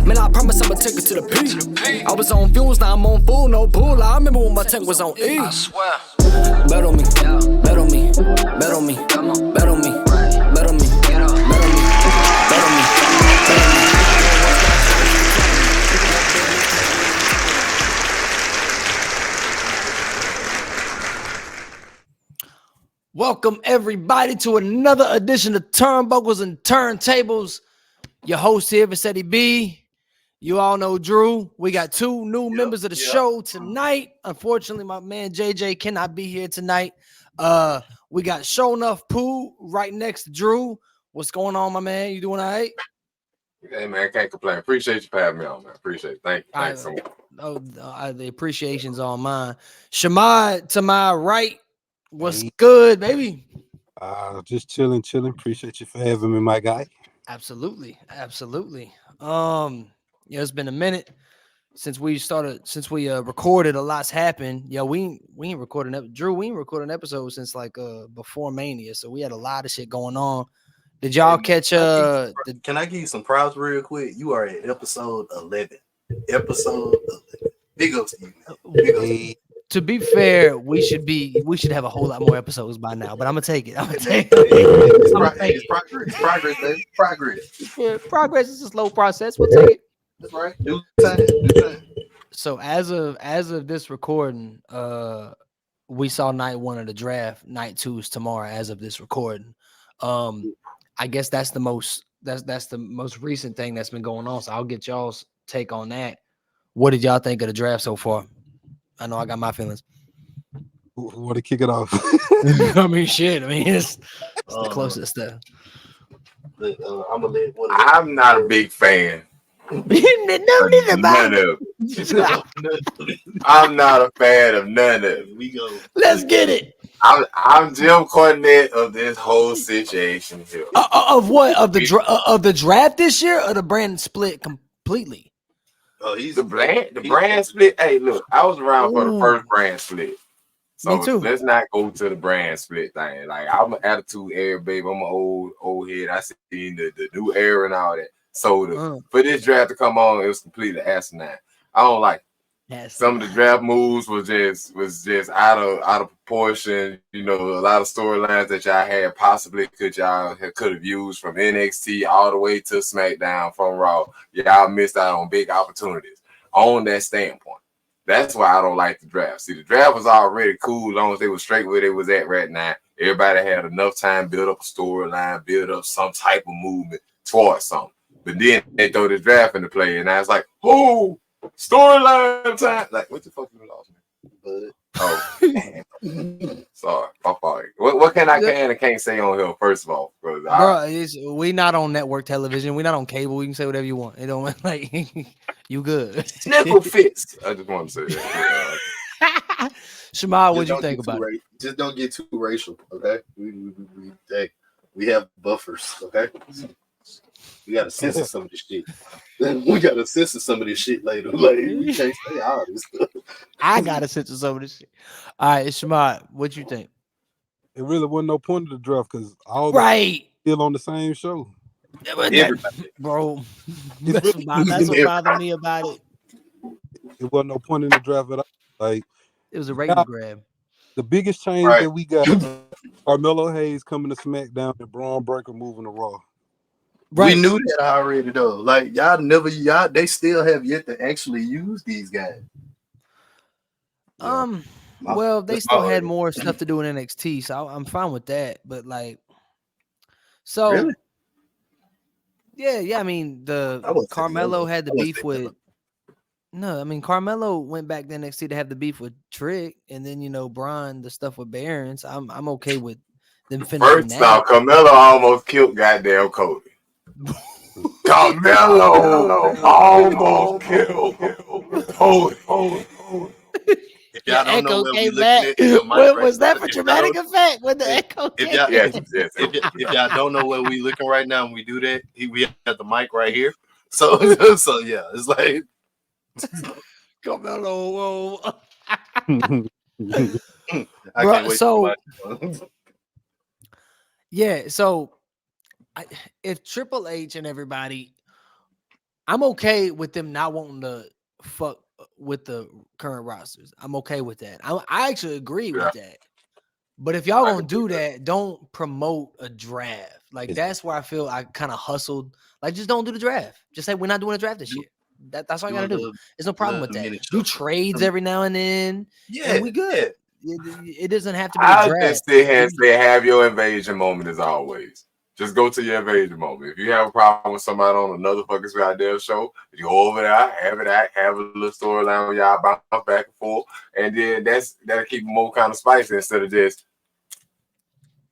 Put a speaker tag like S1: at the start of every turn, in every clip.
S1: Man, I promise I'ma take it to the P. I was on fuels, now I'm on full, no bull. I remember when my tank was on E. I swear. Bet on me, bet on me, bet on me, bet on me, bet on me, bet on me, bet on me. Welcome everybody to another edition of Turnbuckles and Turntables. Your host here, Vicetti B. You all know Drew. We got two new members of the show tonight. Unfortunately, my man JJ cannot be here tonight. We got Show Enough Pooh right next to Drew. What's going on, my man? You doing all right?
S2: Hey man, can't complain. Appreciate you for having me on, man. Appreciate it. Thank you. Thanks so much.
S1: The appreciation's on mine. Shamad to my right. What's good, baby?
S3: Just chilling. Appreciate you for having me, my guy.
S1: Absolutely. It's been a minute since we recorded. A lot's happened. We ain't recording Drew. We ain't recording an episode since before Mania, so we had a lot of shit going on. Did y'all catch?
S4: Can I give you some props real quick? You are at episode 11. Big ups to you.
S1: To be fair, we should have a whole lot more episodes by now, but I'm gonna take it.
S4: It's progress, baby. Progress.
S1: Yeah, progress is a slow process. We'll take it.
S4: That's right. New time.
S1: So as of this recording, we saw night 1 of the draft. Night 2 is tomorrow. As of this recording, I guess that's the most recent thing that's been going on. So I'll get y'all's take on that. What did y'all think of the draft so far? I know I got my feelings.
S3: Want to kick it off?
S1: I mean, shit. I mean, it's the closest stuff.
S2: I'm not a big fan. None of it. I'm not a fan of none of it.
S4: We go.
S1: Let's get it.
S2: I'm Jim Cornette of this whole situation here.
S1: Of what? Of the draft this year, or the brand split completely?
S4: Oh, he's
S2: the brand split. Hey, look, I was around for the first brand split. So
S1: me too.
S2: Let's not go to the brand split thing. Like, I'm an attitude era, baby. I'm an old head. I seen the new era and all that. So for this draft to come on, it was completely asinine. I don't like it. Some of the draft moves was just out of proportion. You know, a lot of storylines that y'all had possibly could have used from NXT all the way to SmackDown from Raw. Y'all missed out on big opportunities on that standpoint. That's why I don't like the draft. See, the draft was already cool as long as they were straight where they was at right now. Everybody had enough time to build up a storyline, build up some type of movement towards something. But then they throw this draft into play, and I was like, oh, storyline time. Like, what the fuck you lost me? Oh, sorry. My fault. What can and can't say on here, first of all?
S1: We not on network television. We not on cable. You can say whatever you want. It don't like you good.
S2: Sniffle fits. I just want to say that.
S1: Shamal, what'd you think about it?
S4: Just don't get too racial, okay? We have buffers, okay? We gotta censor some of this shit. We gotta censor some of this shit later. Like, we can't say all this stuff.
S1: I gotta censor some of this shit. All right, Shamad, what you think?
S3: It really wasn't no point of the draft because all still on the same show.
S1: Bro, that's what bothered me about it.
S3: It wasn't no point in the draft at all. Like,
S1: it was a rating grab.
S3: The biggest change that we got, Carmelo Hayes coming to SmackDown and Braun Breaker moving to Raw.
S4: Right. We knew that already, though. Like, they still have yet to actually use these guys.
S1: Well, they still had more stuff to do in NXT, so I'm fine with that. But really? Yeah. I mean, Carmelo had the beef with. No, I mean Carmelo went back to NXT to have the beef with Trick, and then Braun the stuff with Barons. I'm okay with them finishing.
S2: First off, Carmelo almost killed goddamn Cody. Carmelo almost killed Cody.
S4: If y'all don't know where we looking at,
S1: was that for dramatic effect? When the echo came
S4: if y'all don't know where we looking right now, and we do that, we have the mic right here. So yeah, it's like
S1: Carmelo.
S4: I can't wait.
S1: So yeah, so if Triple H and everybody, I'm okay with them not wanting to fuck with the current rosters. I'm okay with that. I actually agree with that. But if y'all gonna do that, don't promote a draft. Like that's where I feel I kind of hustled. Like just don't do the draft. Just say we're not doing a draft this year. That's all I gotta do. There's no problem with that. Do trades every now and then. Yeah, and we good. It doesn't have to be a draft.
S2: I just sit here and say have your invasion moment as always. Just go to your invasion moment. If you have a problem with somebody on another fucking goddamn show, you go over there, have a little storyline where y'all bounce back and forth, and then that'll keep more kind of spicy instead of just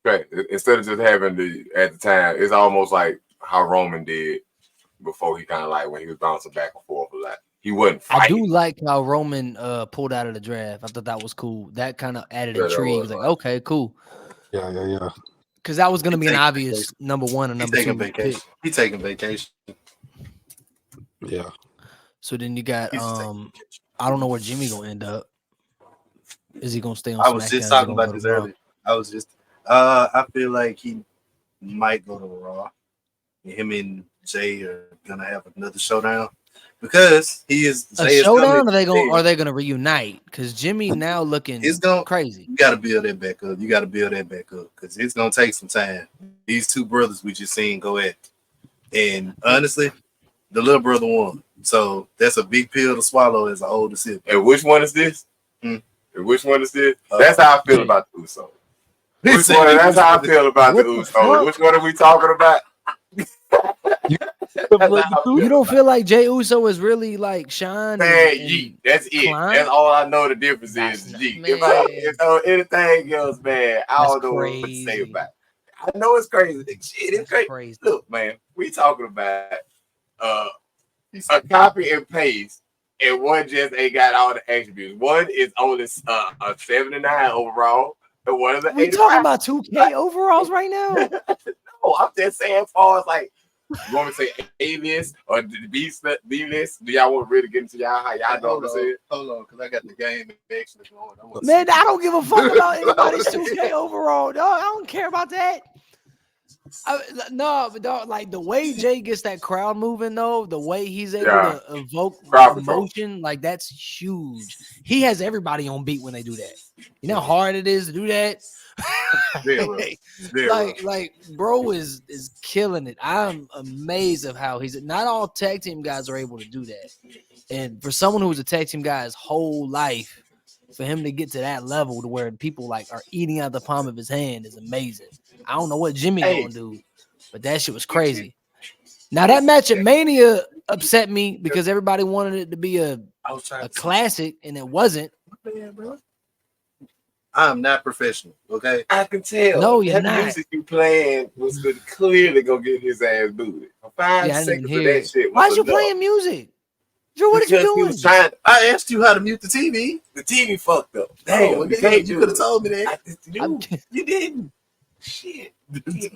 S2: having at the time. It's almost like how Roman did before he kind of like when he was bouncing back and forth a lot. He wasn't fighting.
S1: I do like how Roman pulled out of the draft. I thought that was cool. That kind of added intrigue. Like, okay, cool.
S3: Yeah.
S1: Because that was going to be an obvious number one and number two pick.
S4: He's taking vacation.
S3: Yeah.
S1: So then you got I don't know where Jimmy gonna end up. Is he gonna stay on SmackDown?
S4: I was just talking about this earlier. I feel like he might go to Raw. Him and Jay are gonna have another showdown because he is
S1: a showdown. Are they gonna reunite? Because Jimmy now looking crazy.
S4: You got to build that back up. Because it's gonna take some time. These two brothers we just seen go at, and honestly, the little brother won. So that's a big pill to swallow as an older sibling.
S2: And which one is this? Which one is this? That's how I feel about the Uso. That's how I feel about the Uso. Which one are we talking about?
S1: You don't feel like Jey Uso is really like shine?
S2: Man, that's it. Climb? That's all I know. The difference is G. If I know anything else, man, I don't know what to say about it. I know it's crazy. Shit, it's crazy. Look, man, we talking about a copy and paste, and one just ain't got all the attributes. One is only a 79 overall, and one is an 85.
S1: We talking about 2K overalls right now?
S2: No, I'm just saying, as far as like, you want me to say A-list or B-list? Do y'all want to really get into y'all how y'all know what to say?
S4: Hold on, because I got the game actually going.
S1: Man, I don't give a fuck about anybody's 2K overall. No, I don't care about that. No, but dog, like the way Jay gets that crowd moving, though, the way he's able to evoke emotion, like that's huge. He has everybody on beat when they do that. You know how hard it is to do that. Like, bro is killing it. I'm amazed of how not all tag team guys are able to do that. And for someone who was a tag team guy his whole life, for him to get to that level to where people like are eating out the palm of his hand is amazing. I don't know what Jimmy gonna do, but that shit was crazy. Now that match at Mania upset me because everybody wanted it to be a classic and it wasn't.
S4: I'm not professional, okay?
S2: I can tell.
S1: No, you're not.
S2: The music you playing was clearly gonna get his ass booted. 5 seconds of that shit.
S1: Why's you playing music? Drew, what are you doing?
S4: I asked you how to mute the TV.
S2: The TV fucked up.
S4: Damn, you could have told me that.
S2: You didn't. Shit.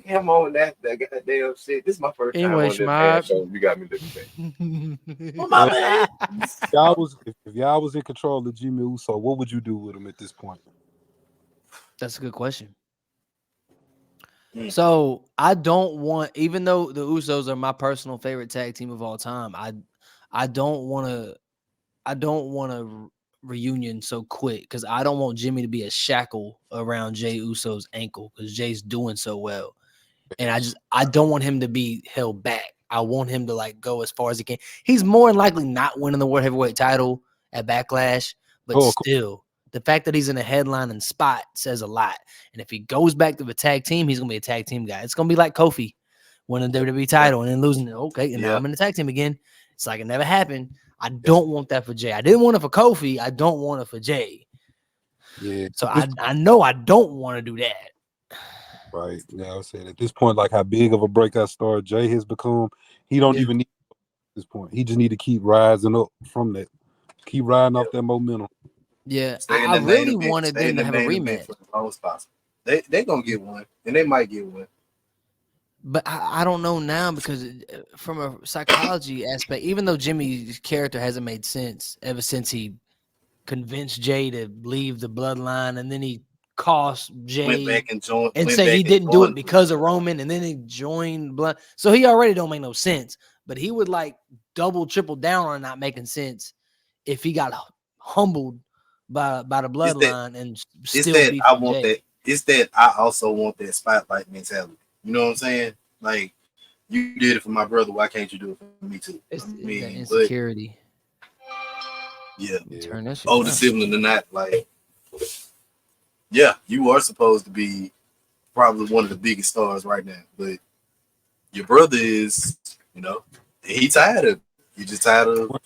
S2: Him on that goddamn shit. This is my first time on this damn show. You got me looking back.
S4: Well, my man.
S3: If y'all was in control of Jimmy Uso, what would you do with him at this point?
S1: That's a good question. So I don't want, even though the Usos are my personal favorite tag team of all time, I don't want a reunion so quick because I don't want Jimmy to be a shackle around Jey Uso's ankle because Jay's doing so well, and I don't want him to be held back. I want him to like go as far as he can. He's more than likely not winning the World Heavyweight title at Backlash, but still. The fact that he's in a headlining spot says a lot. And if he goes back to the tag team, he's going to be a tag team guy. It's going to be like Kofi winning the WWE title and then losing it. Okay, and now I'm in the tag team again. It's like it never happened. I don't want that for Jay. I didn't want it for Kofi. I don't want it for Jay.
S3: Yeah.
S1: So I know I don't want to do that.
S3: Right. Yeah, I was saying at this point, like how big of a breakout star Jay has become, he don't even need at this point. He just need to keep rising up from that. Keep riding off that momentum.
S1: Yeah, I really wanted them to have a rematch.
S4: They're going to get one, and they might get one.
S1: But I don't know now because from a psychology aspect, even though Jimmy's character hasn't made sense ever since he convinced Jay to leave the bloodline, and then he cost Jay and say he didn't do it because of Roman, and then he joined blood. So he already don't make no sense. But he would like double, triple down on not making sense if he got humbled by the bloodline and still beat
S4: I want
S1: Jay.
S4: that. It's that I also want that spotlight mentality. You know what I'm saying? Like, you did it for my brother. Why can't you do it for me too?
S1: It's
S4: I mean,
S1: that insecurity.
S4: Yeah.
S1: Turn that shit
S4: Older
S1: down.
S4: sibling or not, like, yeah, you are supposed to be probably one of the biggest stars right now, but your brother is, you know, he tired of. He just tired of.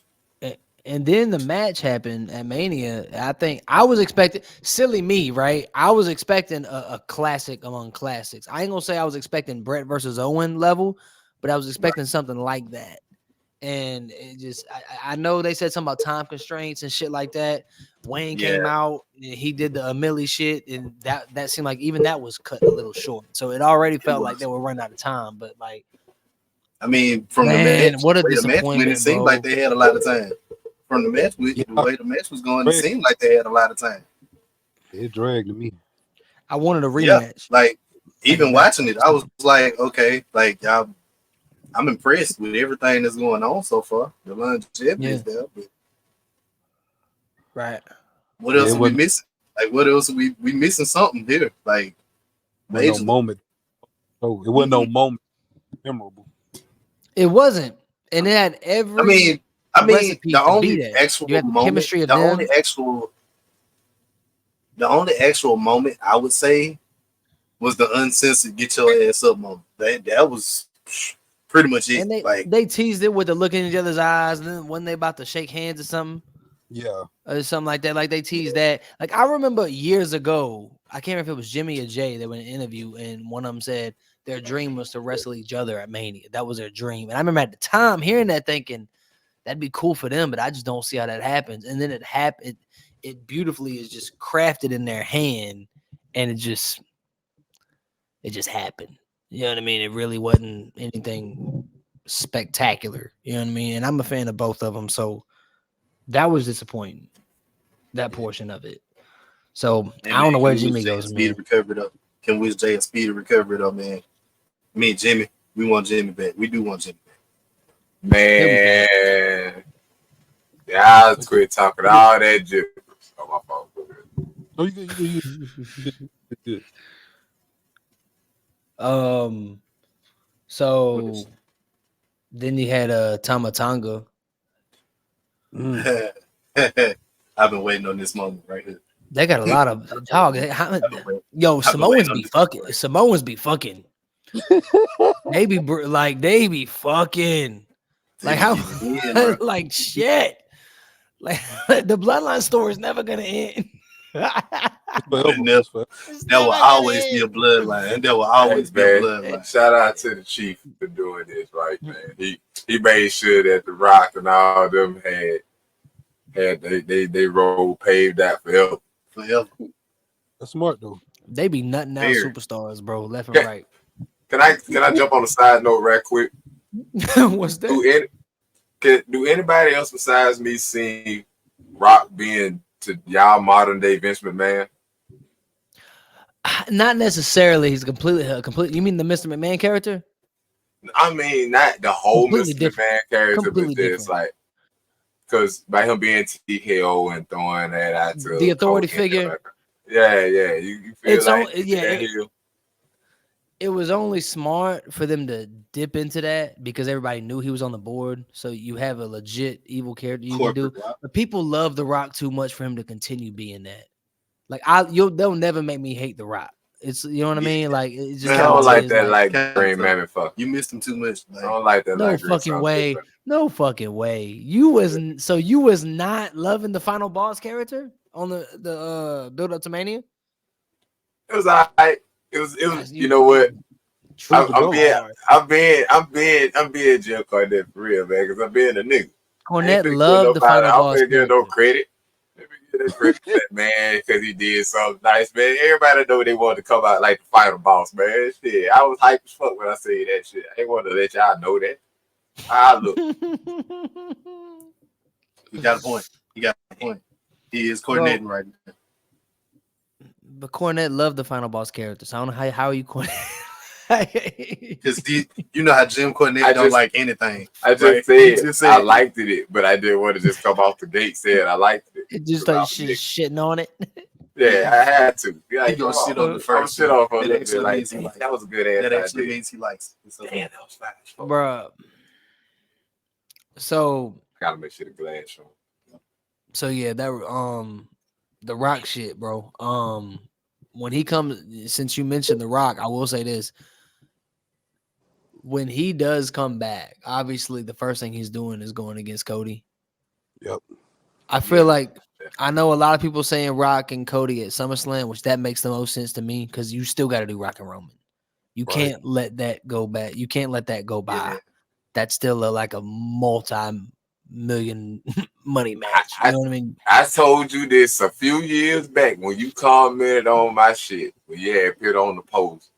S1: And then the match happened at Mania. I think I was expecting, silly me, right? I was expecting a classic among classics. I ain't gonna say I was expecting Brett versus Owen level, but I was expecting something like that. And it just, I know they said something about time constraints and shit like that. Wayne came out and he did the Millie shit, and that seemed like even that was cut a little short. So it already felt like they were running out of time. But like,
S4: I mean, from the match,
S1: what a
S4: the way the match went,
S1: disappointment,
S4: it seemed
S1: bro.
S4: like they had a lot of time. From the match, the way the match was going, it seemed like they had a lot of time.
S3: It dragged me.
S1: I wanted a rematch.
S4: Yeah, like even watching it, I was like, okay, like y'all, I'm impressed with everything that's going on so far. The longevity is there, but
S1: right.
S4: What else are we missing? Like, what else are we missing something here? Like,
S3: no moment. Oh, it wasn't no moment memorable.
S1: It wasn't, and it had every.
S4: I mean, the only actual moment, the only actual moment I would say was the uncensored "get your ass up" moment. That was pretty much it.
S1: And they teased it with the look in each other's eyes, and then when they about to shake hands or something.
S3: Yeah.
S1: Or something like that. Like they teased that. Like I remember years ago, I can't remember if it was Jimmy or Jay. They were in an interview, and one of them said their dream was to wrestle each other at Mania. That was their dream. And I remember at the time hearing that, thinking that'd be cool for them, but I just don't see how that happens. And then it happened. It beautifully is just crafted in their hand, and it just happened. You know what I mean? It really wasn't anything spectacular. You know what I mean? And I'm a fan of both of them, so that was disappointing. That portion of it. So I don't know where Jimmy goes, man.
S4: Can wish Jay a speedy recovery though, man. Me and Jimmy, we want Jimmy back. We do want Jimmy back.
S2: Man. Yeah, I quit talking all that gibberish. Oh, my fault.
S3: Oh, you good.
S1: So then you had Tama Tonga.
S4: I've been waiting on this moment right here.
S1: They got a lot of dog. Yo, Samoans be fucking. Samoans be fucking. They be fucking. Like how? Like shit. Like the bloodline story is never gonna end.
S4: There will always be a bloodline. There will always be a bloodline.
S2: Shout out to the Chief for doing this, right, man. He made sure that The Rock and all of them had they road paved that forever.
S3: That's smart though.
S1: They be nutting out superstars, bro, left and right.
S2: Can I jump on a side note right quick?
S1: What's that?
S2: Do anybody else besides me see Rock being to y'all modern day Vince McMahon?
S1: Not necessarily. He's completely. You mean the Mr. McMahon character?
S2: I mean, not the whole
S1: completely
S2: Mr.
S1: different.
S2: McMahon character,
S1: completely
S2: but just like because by him being TKO and throwing that out to
S1: the authority figure.
S2: Yeah. You feel
S1: it's
S2: like
S1: it was only smart for them to dip into that because everybody knew he was on the board. So you have a legit evil character you can do. But people love The Rock too much for him to continue being that. Like they'll never make me hate The Rock. It's you know what I mean? Like it's just
S2: I don't like that like Green Mammoth fuck.
S4: You missed him too much.
S2: I don't like that.
S1: No fucking way. No fucking way. You was not loving the final boss character on the build up to Mania?
S2: It was all right. It was you know what? I'm being Jim Cornette for real, man, because I'm being a nigga.
S1: Cornette loved the final boss.
S2: I don't give no credit. Man, because he did something nice, man. Everybody know they wanted to come out like the final boss, man. Shit, I was hyped as fuck when I said that shit. I ain't want to let y'all know that. Look.
S4: He got a point. He is coordinating right now.
S1: But Cornette loved the final boss character. So I don't know how are you Cornette.
S4: Because you know how Jim Cornette don't like anything.
S2: I just said I liked it, but I didn't want to just come off the gate saying I liked it.
S1: It just like shitting on it.
S2: Yeah, I had to. Yeah,
S4: he gonna shit on the first.
S2: Shit off on
S4: that actually
S2: like,
S4: means he likes
S2: that was a good ass.
S4: That actually means he likes it. So,
S2: damn, that was fast,
S1: Bruh. So
S2: gotta make sure the glass show.
S1: So yeah, that the Rock shit, bro. When he comes, since you mentioned the Rock, I will say this. When he does come back, obviously the first thing he's doing is going against Cody.
S3: Yep.
S1: I feel like I know a lot of people saying Rock and Cody at SummerSlam, which that makes the most sense to me because you still got to do Rock and Roman. You can't let that go back. You can't let that go by.
S4: Yeah.
S1: That's still like a multi-million money match. You know what I mean?
S2: I told you this a few years back when you commented on my shit when you had put on the post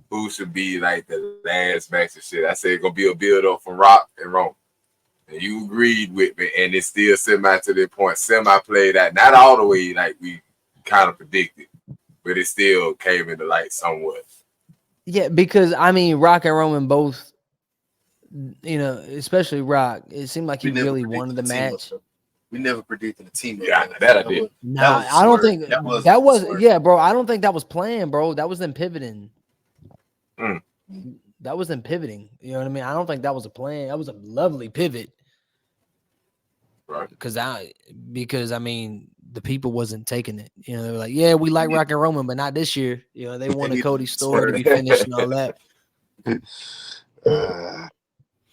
S2: who should be like the last match and shit. I said it's gonna be a build up from Rock and Roman. And you agreed with me, and it's still semi to the point. Semi played out, not all the way like we kind of predicted, but it still came into light somewhat.
S1: Yeah, because I mean, Rock and Roman both, you know, especially Rock. It seemed like he really wanted the match.
S4: We never predicted a team.
S2: Yeah, that I did.
S1: Nah, I don't think that was. Yeah, bro. I don't think that was planned, bro. That was them pivoting. That was them pivoting. You know what I mean? I don't think that was a plan. That was a lovely pivot.
S2: Right.
S1: Because I mean the people wasn't taking it. You know, they were like, yeah, we like Rock and Roman, but not this year. You know, they wanted Cody's story to be finished and all that.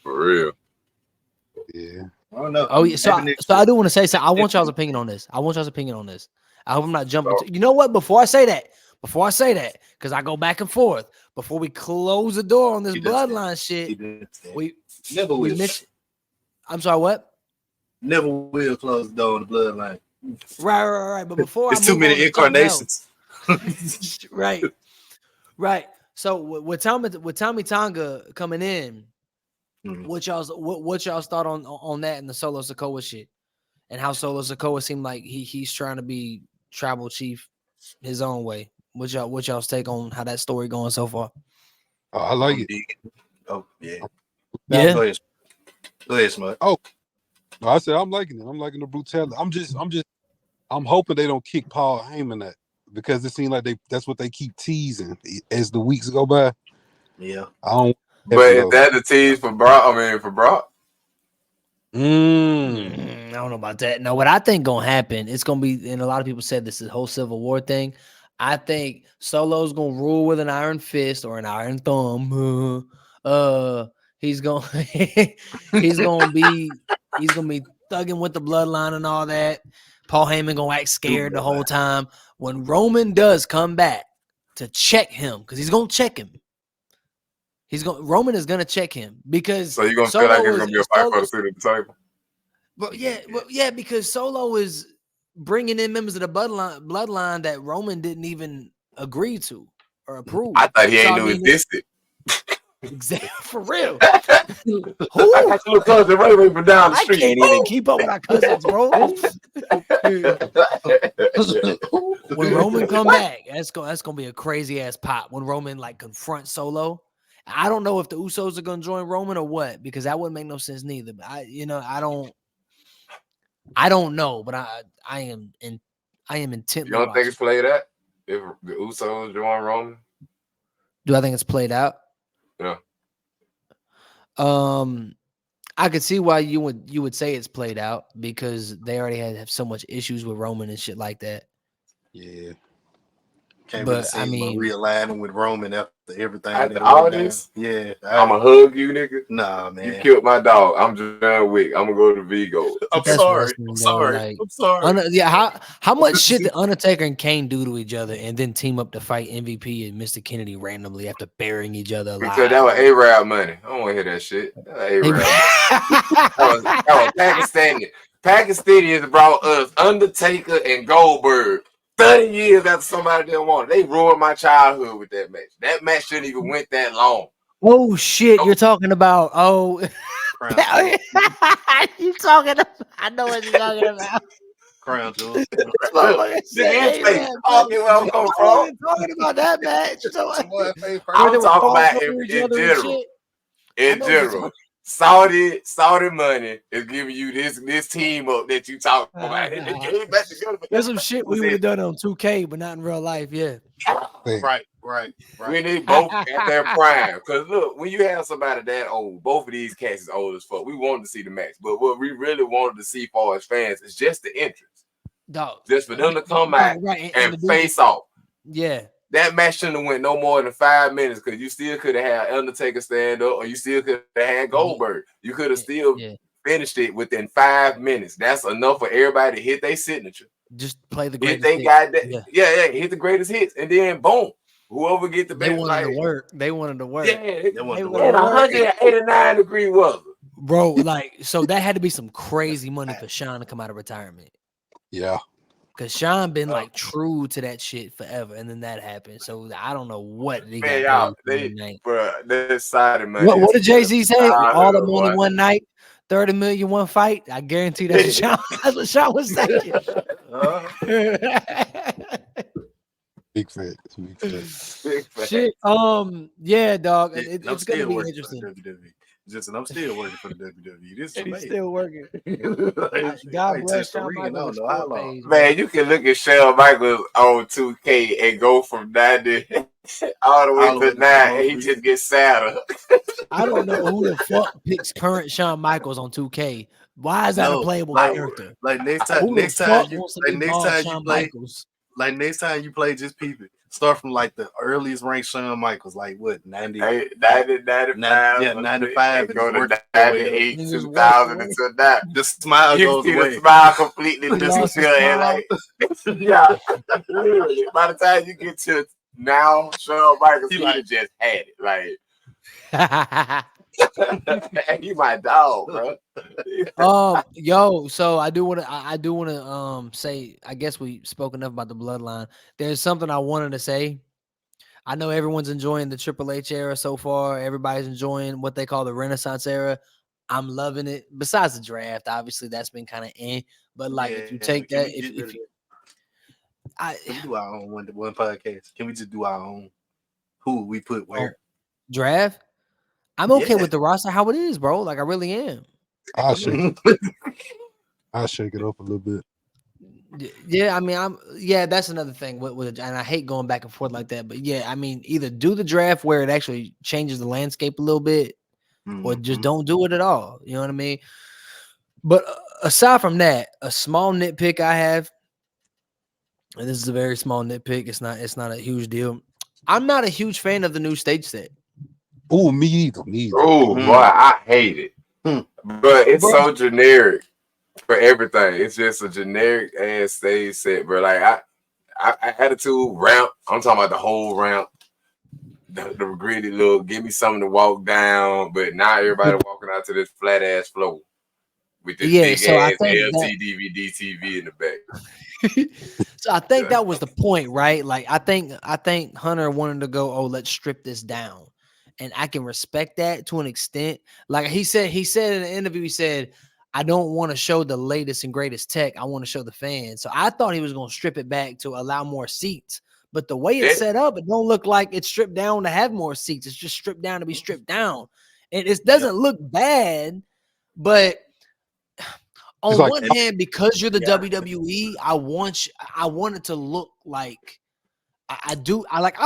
S2: For real.
S3: Yeah.
S4: I don't know.
S1: Oh yeah. So I do want to say something. I want y'all's opinion on this. I hope I'm not jumping. You know what? Before I say that, because I go back and forth. Before we close the door on this bloodline shit, we
S4: never will.
S1: I'm sorry, what?
S4: Never will close the door on the bloodline.
S1: Right. But before
S4: it's too many incarnations.
S1: Right. So with Tommy Tonga coming in, what y'all's thought on that and the Solo Sikoa shit, and how Solo Sikoa seemed like he's trying to be tribal chief his own way. What y'all's take on how that story going so far?
S3: I like it.
S4: Oh yeah.
S1: Yeah.
S4: Go ahead, Smart.
S3: Oh, no, I said I'm liking it. I'm liking the brutality. I'm hoping they don't kick Paul Heyman that because it seems like that's what they keep teasing as the weeks go by.
S4: Yeah.
S2: But is that the tease for Brock? I mean, for Brock.
S1: I don't know about that. No, what I think gonna happen, it's gonna be, and a lot of people said this is a whole Civil War thing. I think Solo's gonna rule with an iron fist or an iron thumb. He's gonna be thugging with the bloodline and all that. Paul Heyman gonna act scared the whole time. When Roman does come back to check him, because he's gonna check him. Roman is gonna check him because
S2: so you're gonna feel like it's gonna be a fight for the seat at the table.
S1: But yeah, because Solo is bringing in members of the bloodline that Roman didn't even agree to or approve.
S2: I thought he ain't knew existed.
S1: Exactly, for real.
S2: Who? I got your cousin right from down the street.
S1: I can't even keep up with our cousins, bro. When Roman come back, that's gonna be a crazy ass pop. When Roman like confronts Solo, I don't know if the Usos are gonna join Roman or what, because that wouldn't make no sense neither. But I don't know, but I am intently.
S2: You don't think it's played out if the Usos join Roman?
S1: Do I think it's played out?
S2: Yeah.
S1: I could see why you would say it's played out because they already have so much issues with Roman and shit like that.
S3: Yeah.
S4: Can't really see realigning with Roman after everything.
S2: After all this?
S4: Yeah.
S2: I'ma hug you, nigga.
S4: Nah, man.
S2: You killed my dog. I'm John Wick. I'm gonna go to Vigo.
S4: I'm sorry.
S1: Yeah, how much shit did Undertaker and Kane do to each other and then team up to fight MVP and Mr. Kennedy randomly after burying each other alive?
S2: Because that was A-Rab money. I don't want to hear that shit. That was A-Rab. that was Pakistani. Pakistanians brought us Undertaker and Goldberg 30 years after somebody didn't want it. They ruined my childhood with that match. That match shouldn't even went that long.
S1: Oh shit, you're talking about you talking about, I know what you're talking about.
S4: Crown Jewel.
S2: I'm
S1: talking about that match.
S2: I'm talking about in general. In general, Saudi money is giving you this team up that you talk about.
S1: There's some shit we would have done on 2K, but not in real life. Yeah.
S4: Right.
S2: We need both at their prime. Because look, when you have somebody that old, both of these cats is old as fuck. We wanted to see the match, but what we really wanted to see for as fans is just the entrance.
S1: Dog.
S2: Just for them to come out and face off.
S1: Yeah.
S2: That match shouldn't have went no more than 5 minutes because you still could have had Undertaker stand up or you still could have had Goldberg. You could have still finished it within 5 minutes. That's enough for everybody to hit their signature.
S1: Just play the greatest
S2: hits. Hit the greatest hits. And then boom. Whoever get the best.
S1: They wanted to work. They wanted to work.
S2: Yeah, they wanted to work. 189-degree weather.
S1: Bro, like, so that had to be some crazy money for Sean to come out of retirement.
S3: Yeah.
S1: Because Sean been like true to that shit forever, and then that happened. So I don't know what they got.
S2: This side of money.
S1: What did Jay-Z say? All the money one night, 30 million one fight. I guarantee that's what Sean was saying.
S3: Big fat.
S1: Shit. Yeah, dog. It's gonna be interesting.
S4: And I'm still working for the WWE. This is
S1: still working. God bless Shawn Michaels.
S2: Man, you can look at Shawn Michaels on 2K and go from 90 all the way to 9, and he just gets sadder.
S1: I don't know who the fuck picks current Shawn Michaels on 2K. Why is that a playable character?
S4: Like next time you play, just peep it. Start from like the earliest ranked Shawn Michaels, like what, 90,
S2: 95,
S4: 95,
S2: and go to 98, 2000 until that.
S4: The smile goes away.
S2: The smile completely disappears. Yeah, literally. By the time you get to now, Shawn Michaels, he just had it. Like, you my dog, bro.
S1: Yo, so I do want to say, I guess we spoke enough about the bloodline. There's something I wanted to say. I know everyone's enjoying the Triple H era so far. Everybody's enjoying what they call the Renaissance era. I'm loving it. Besides the draft, obviously that's been kind of but like if you take that,
S4: can we do our own one podcast? Can we just do our own? Who we put where?
S1: Draft? I'm okay with the roster how it is, bro. Like I really am.
S3: I'll shake it up a little bit.
S1: Yeah, I mean, that's another thing and I hate going back and forth like that. But yeah, I mean, either do the draft where it actually changes the landscape a little bit, or just don't do it at all. You know what I mean? But aside from that, a small nitpick I have, and this is a very small nitpick. It's not a huge deal. I'm not a huge fan of the new stage set.
S3: Oh, me either.
S2: Oh, boy, I hate it. But it's so generic for everything. It's just a generic ass stage set, bro. Like I attitude ramp. I'm talking about the whole ramp. The gritty look. Give me something to walk down. But now everybody walking out to this flat ass floor with this big ass LT DVD TV in the back.
S1: So I think that was the point, right? Like I think Hunter wanted to go, let's strip this down. And I can respect that to an extent. Like he said in the interview, he said, I don't want to show the latest and greatest tech. I want to show the fans. So I thought he was going to strip it back to allow more seats. But the way it's set up, it don't look like it's stripped down to have more seats. It's just stripped down to be stripped down. And it doesn't look bad, but on one hand, because you're the WWE, I want it to look like I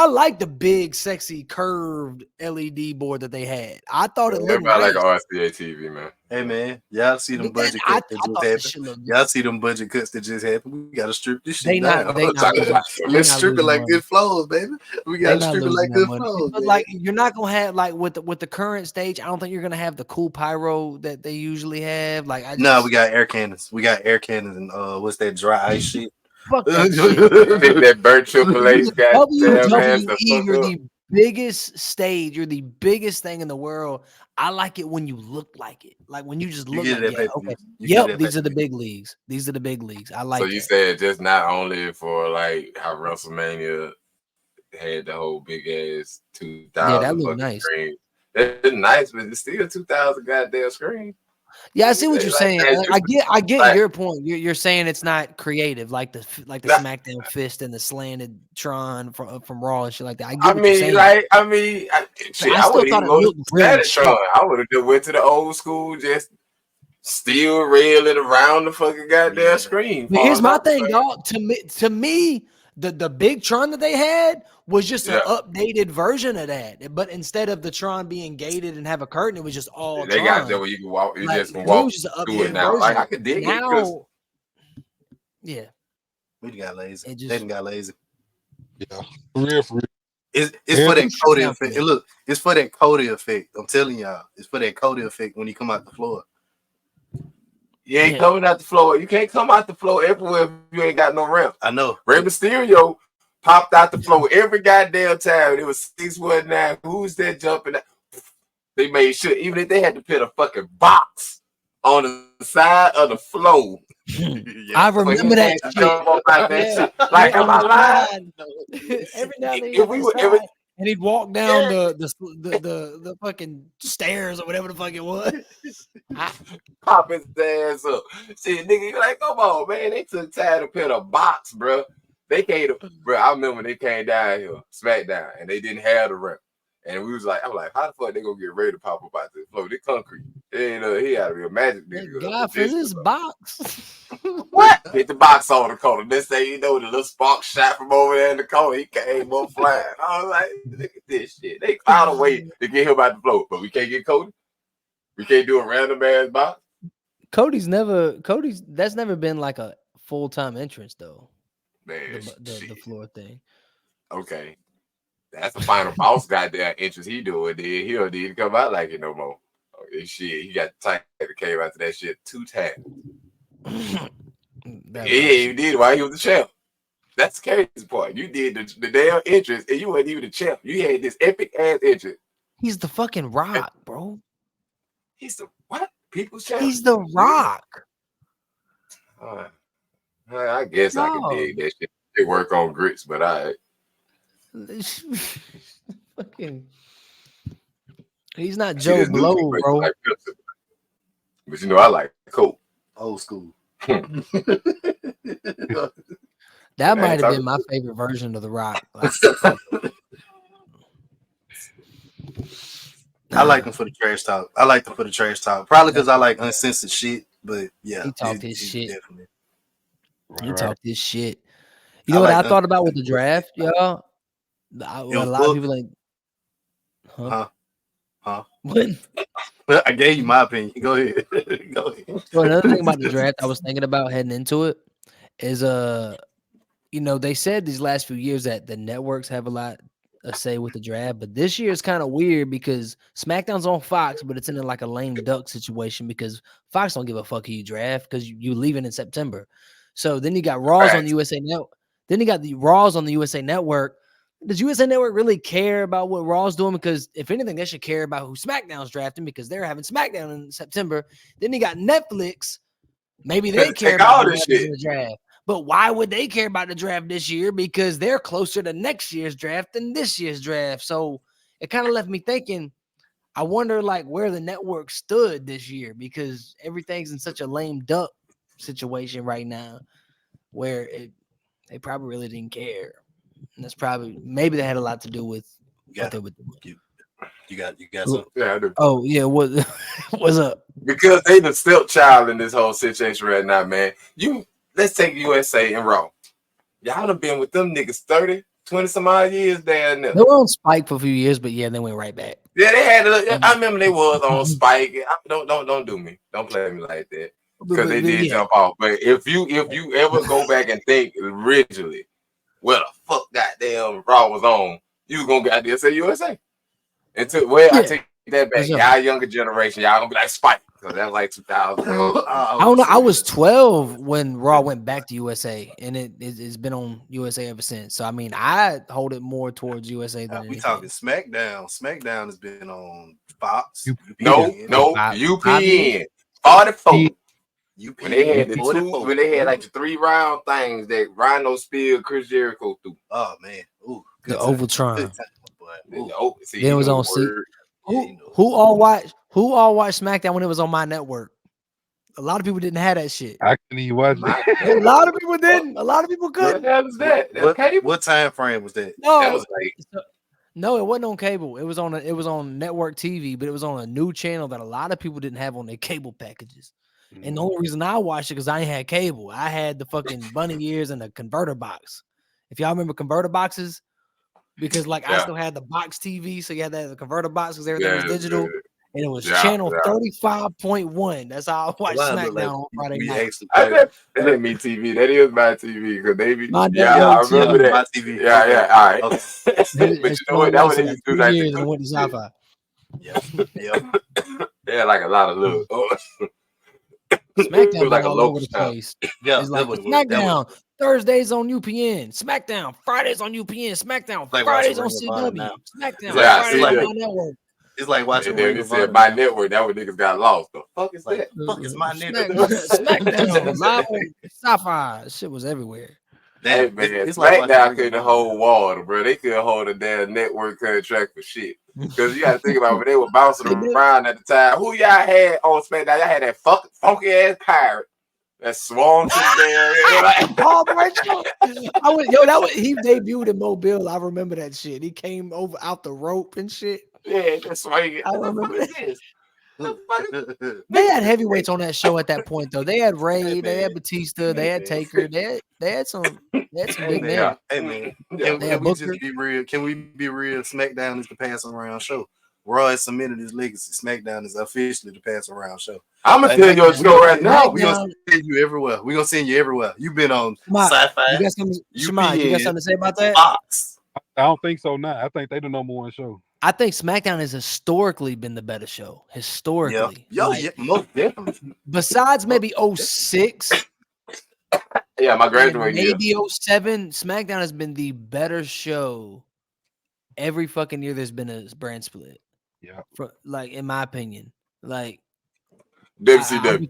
S1: like the big, sexy, curved LED board that they had. I thought it looked nice.
S2: Like RCA TV, man.
S4: Hey, man, y'all see them budget cuts that just happened? Y'all see them budget cuts that just happened? We got to strip this shit down. Let's strip it like good flows, baby. We got to strip it like good flows.
S1: But like, you're not gonna have like with the current stage. I don't think you're gonna have the cool pyro that they usually have. Like,
S4: we got air cannons. We got air cannons and what's that dry ice shit?
S1: Fuck that shit.
S2: That burnt Triple H guy.
S1: WWE, you're the biggest stage. You're the biggest thing in the world. I like it when you look like it. Like when you just look like it. Okay. Yep, these are the big leagues. These are the big leagues. I like it. So
S2: you said just not only for like how WrestleMania had the whole big ass 2000.
S1: Yeah, that looked nice.
S2: Screen. That's nice, but it's still 2000 goddamn screen.
S1: Yeah, I see what you're saying. I get
S2: like,
S1: your point. You're saying it's not creative, like the SmackDown fist and the slanted Tron from Raw and shit like that. I get what you're saying.
S2: Shit,
S1: I
S2: I
S1: still
S2: wouldn't
S1: thought
S2: even
S1: it
S2: go to
S1: looked really
S2: Static Tron. I would have just went to the old school, just still railing around the fucking goddamn screen.
S1: But here's my thing, dog. To me, the big Tron that they had was just an updated version of that. But instead of the Tron being gated and have a curtain, it was just all
S2: they
S1: Tron.
S2: got that where you can walk. You
S1: like,
S2: just can walk
S1: just an
S2: through it
S1: updated
S2: now.
S1: version.
S2: Like I could dig it because
S1: yeah,
S4: we got lazy.
S1: It just-
S4: They done got lazy.
S3: Yeah, for real.
S4: It's for that Cody
S1: down
S4: effect.
S1: for
S4: And look, it's for that Cody effect. I'm telling y'all, it's for that Cody effect when you come out the floor.
S2: you ain't coming out the floor. You can't come out the floor everywhere if you ain't got no ramp.
S4: I know.
S2: Rey Mysterio popped out the floor every goddamn time. It was 619. Who's that jumping? They made sure, even if they had to put a fucking box on the side of the floor.
S1: I remember that shit.
S2: Like, am I lying?
S1: Every now and then,
S2: If we were,
S1: and he'd walk down the fucking stairs or whatever the fuck it was.
S2: Pop his ass up. See, nigga, you like, come on, man. They took time to put a box, bro. They came to, bro. I remember when they came down here, SmackDown, and they didn't have the ramp. And we was like, I'm like, how the fuck they gonna get ready to pop up out the floor? They concrete. And he had to be a magic nigga.
S1: God, for this box.
S2: What? Hit the box on the corner. This thing, you know, the little spark shot from over there in the corner. He came up flying. I was like, look at this shit. They found a way to get him out the floor, but we can't get Cody. We can't do a random ass box.
S1: Cody's that's never been like a full-time entrance though.
S2: Man,
S1: the floor thing.
S2: Okay. That's the final boss goddamn entrance he doing. Then he don't need to come out like it no more. Okay, shit. He got the title came out to that shit 2 times. He did it while he was the champ. That's the crazy part. You did the damn entrance and you wasn't even the champ. You had this epic ass entrance.
S1: He's the fucking Rock, bro.
S2: He's the what? People's champ?
S1: He's the Rock.
S2: I guess I can dig that shit. They work on grits, but
S1: fucking. He's not Joe Blow, bro.
S2: Like, but you know, I like Coke.
S4: Old school.
S1: That might have been my favorite version of the Rock.
S4: I like them for the trash talk. Probably because I like uncensored shit. But yeah,
S1: he talked his shit.
S4: Definitely.
S1: He talked his shit. You know what I thought about with the draft, y'all? A lot of people like, huh? What?
S4: Well, I gave you my opinion. Go ahead.
S1: So another thing about the draft I was thinking about heading into it is they said these last few years that the networks have a lot of say with the draft, but this year is kind of weird because SmackDown's on Fox, but it's in like a lame duck situation because Fox don't give a fuck who you draft because you leaving in September. So then you got Raws on the USA Network. Then you got the Raws on the USA Network. Does USA Network really care about what Raw's doing? Because if anything, they should care about who SmackDown's drafting because they're having SmackDown in September. Then you got Netflix. Maybe they care about this shit in the draft. But why would they care about the draft this year? Because they're closer to next year's draft than this year's draft. So it kind of left me thinking, I wonder like where the network stood this year because everything's in such a lame duck situation right now where they probably really didn't care. And that's probably maybe they had a lot to do with what they would do.
S4: You got something?
S2: Yeah, I do.
S1: Oh yeah, what's up?
S2: Because they the stepchild in this whole situation right now, man. Let's take USA and Raw. Y'all done been with them niggas 30, 20 some odd years down there.
S1: They were on Spike for a few years, but yeah, they went right back.
S2: Yeah, they had. I remember they was on Spike. Don't do me. Don't play me like that because they did jump off. But if you ever go back and think originally, where the fuck goddamn Raw was on, you was gonna goddamn say USA. I take that back. Y'all younger generation, y'all gonna be like Spike. So that was like 2000.
S1: I don't know. I was 12 when Raw went back to USA, and it's been on USA ever since. So I mean, I hold it more towards USA than
S4: we talking SmackDown. SmackDown has been on Fox.
S2: No, UPN 44. When they had when they had like the 3-round things that Rhino spilled Chris Jericho through.
S4: Oh man,
S1: the Ovaltron.
S2: It
S1: was on. Who all watched SmackDown when it was on my network? A lot of people didn't have that shit.
S3: I couldn't even watch it.
S1: A lot of people didn't. A lot of people
S2: What
S1: couldn't.
S2: the hell is that? That's cable?
S4: What time frame was that?
S1: No,
S2: That was like
S1: no, it wasn't on cable. It was on network TV, but it was on a new channel that a lot of people didn't have on their cable packages. And the only reason I watched it because I ain't had cable. I had the fucking bunny ears and the converter box. If y'all remember converter boxes, because like I still had the box TV, so you had to have the converter box because everything was digital. And it was channel 35.1. That's how I watched SmackDown on Friday night.
S2: That ain't me TV. That is my TV because they be.
S1: My
S2: I remember that.
S4: My TV.
S2: Yeah. All right.
S1: Okay.
S2: But you know what? That was
S1: like 2 years and went to sci-fi.
S4: Yep.
S2: They had like a lot of little.
S1: SmackDown
S2: was like
S1: been
S2: a
S1: all
S2: local
S1: over the
S2: channel.
S1: place.
S4: Yeah,
S1: It's like SmackDown Thursdays on UPN, SmackDown Fridays on UPN, SmackDown
S4: like
S1: Fridays on
S4: watching Ring of Honor
S1: CW,
S4: now.
S1: SmackDown
S2: Yeah,
S1: Fridays
S2: like-
S1: on my network.
S4: It's like watching
S2: And then
S4: Ring
S2: they
S4: of
S2: said
S4: Honor.
S2: my network. That what niggas got lost. The fuck is
S4: Like,
S2: that?
S4: fuck is my network?
S1: SmackDown live on sci-fi. Shit was everywhere.
S2: Hey
S4: Damn,
S2: man,
S4: it's like watching
S2: SmackDown
S4: Ring
S2: couldn't
S4: of
S2: hold
S4: Honor.
S2: water, bro. They couldn't hold a damn network contract for shit. Because you got to think about it, they were bouncing around at the time. Who y'all had on SmackDown? Y'all had that funky ass pirate that swung to the damn.
S1: Paul Bradshaw. He debuted in Mobile. I remember that shit. He came over out the rope and shit.
S2: Yeah, that's swinging.
S1: I remember that.
S2: This?
S1: They had heavyweights on that show at that point though. They had Ray, they had Batista, they had Taker, they had some big names.
S4: Hey man,
S2: Yeah.
S4: can we just be real? Can we be real? SmackDown is the pass around show. Raw has cemented his legacy. SmackDown is officially the pass around show.
S2: I'm gonna tell you a story right now.
S4: We gonna send you everywhere. We gonna send you everywhere. You've been on Sci-Fi.
S1: You got something, Shemai, you got something to say about that?
S4: Fox.
S3: I don't think so now. I think they the number one show.
S1: I think SmackDown has historically been the better show. Historically.
S4: Yeah,
S1: Like,
S4: most definitely.
S1: besides maybe 06,
S2: Yeah, my
S1: and
S2: graduating year.
S1: maybe 07, SmackDown has been the better show every fucking year there's been a brand split.
S3: Yeah.
S1: Like, in my opinion. Like,
S2: WCW.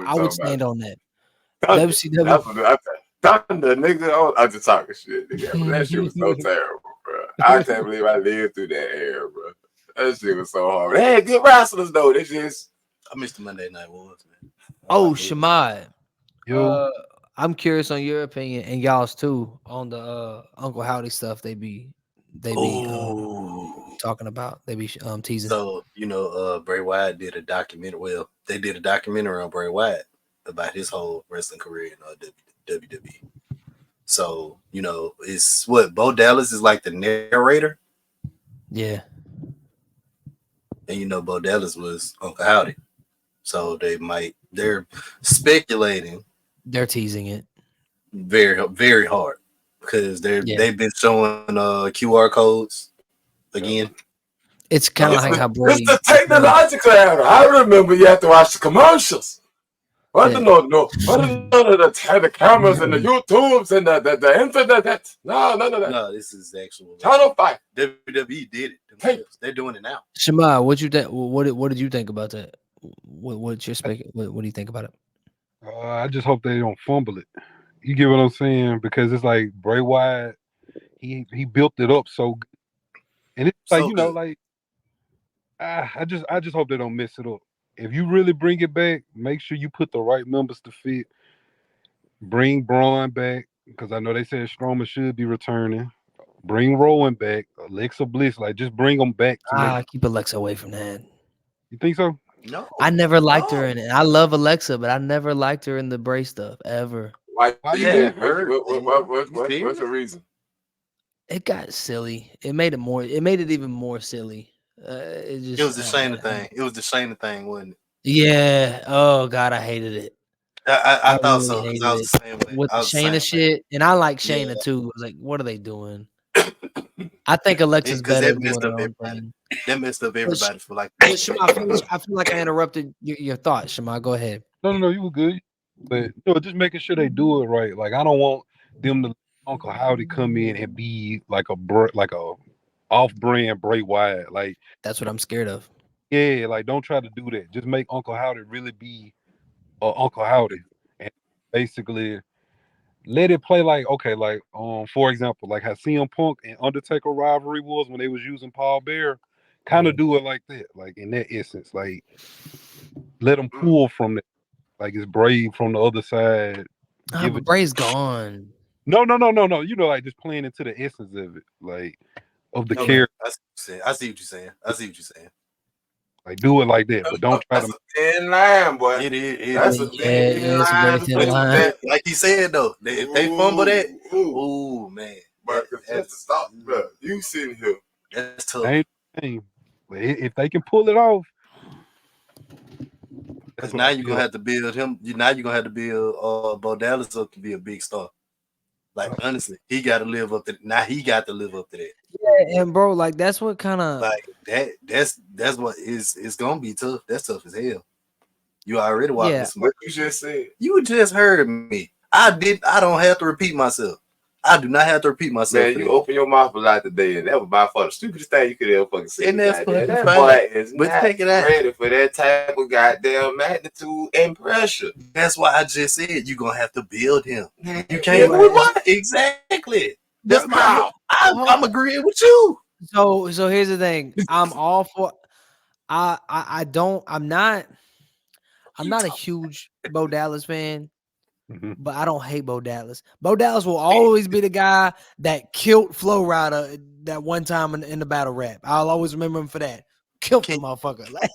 S1: I would stand on that.
S2: Thunder.
S1: WCW.
S2: That's what I said. Thunder, nigga. I'm just talking shit, nigga. That shit was so terrible, bro. I can't believe I lived through that era, bro. That shit was so hard. They had good wrestlers though. They just
S4: I missed the Monday Night Wars, man.
S1: Oh, Shemai.
S3: Yo,
S1: I'm curious on your opinion and y'all's too on the Uncle Howdy stuff they be talking about. They be teasing.
S4: So, Bray Wyatt did a documentary. Well, they did a documentary on Bray Wyatt about his whole wrestling career in WWE. So, it's what Bo Dallas is like the narrator.
S1: Yeah.
S4: And Bo Dallas was Uncle Howdy. So they're speculating.
S1: They're teasing it.
S4: Very, very hard. Because they've been showing QR codes again.
S1: It's kind of like how Brady.
S2: It's the technological era. I remember you have to watch the commercials. What the the cameras and the YouTubes and the internet? No.
S4: No, this is actual.
S2: Channel 5.
S4: WWE did it themselves. They're doing it now.
S1: Shemai, what you think? What did you think about that? What's your spec? What do you think about it?
S3: I just hope they don't fumble it. You get what I'm saying? Because it's like Bray Wyatt, he built it up so good. And it's like,
S4: So
S3: I just hope they don't mess it up. If you really bring it back, make sure you put the right members to fit. Bring Braun back, because I know they said Strowman should be returning. Bring Rowan back, Alexa Bliss, just bring them back.
S1: Keep Alexa away from that.
S3: You think so?
S4: No.
S1: I never liked her in it. I love Alexa, but I never liked her in the Bray stuff ever.
S2: Why you
S4: didn't
S2: hurt? What's the reason?
S1: It got silly. It made it even more silly. It
S4: was the Shayna thing. It was the Shayna thing, wasn't it?
S1: Yeah. Oh God, I hated it.
S4: I thought
S1: really
S4: so.
S1: hated
S4: I was the same way.
S1: With the Shayna shit, and I like Shayna too. I was like, what are they doing? I think Alexa's better
S4: that
S1: doing
S4: messed
S1: her
S4: up
S1: own
S4: everybody.
S1: thing.
S4: That messed up everybody for like.
S1: Shema, I feel like I interrupted your thoughts. Shema, go ahead.
S3: No, you were good. But just making sure they do it right. Like, I don't want them to Uncle Howdy come in and be like a off-brand Bray Wyatt. Like,
S1: That's what I'm scared of.
S3: yeah, don't try to do that. Just make Uncle Howdy really be Uncle Howdy, and basically let it play for example, like how CM Punk and Undertaker rivalry was when they was using Paul Bearer. Kind of do it like that, like in that essence, like let them pull from that. Like it's Brave from the other side.
S1: But Bray's gone.
S3: No. You know, like just playing into the essence of it, like of the
S4: Okay,
S3: character.
S4: I see what you're saying.
S3: Like do it like that, but don't try
S2: That's
S3: to.
S2: a thin line, boy.
S4: It is.
S2: That's a
S1: it's a very thin line.
S4: Like he said though, if they fumble that,
S2: ooh,
S4: man,
S2: but that's to stop, bro. You sitting here.
S4: That's tough.
S3: Ain't thing. But if they can pull it off,
S4: because now you're gonna have to build him. Now you're gonna have to build Bo Dallas up to be a big star. Like honestly, he got to live up to. Now he got to live up to that.
S1: Yeah, and bro, like that's what kind of
S4: like that. That's what is. It's gonna be tough. That's tough as hell. You already walked this.
S2: What you just said.
S4: You just heard me. I don't have to repeat myself. I do not have to repeat myself.
S2: Man, you open your mouth a lot today, and that was by far the stupidest thing you could ever fucking say.
S4: And that's fucking
S2: that
S4: fine.
S2: boy is
S4: But
S2: not
S4: take it out.
S2: ready for that type of goddamn magnitude and pressure.
S4: That's why I just said you're gonna have to build him. You can't.
S2: Yeah,
S4: Exactly.
S2: That's
S4: I'm agreeing with you.
S1: So here's the thing. I'm all for. I'm not a huge Bo Dallas fan. But I don't hate Bo Dallas. Bo Dallas will always be the guy that killed Flow Rider that one time in the battle rap. I'll always remember him for that. Killed the motherfucker. Like,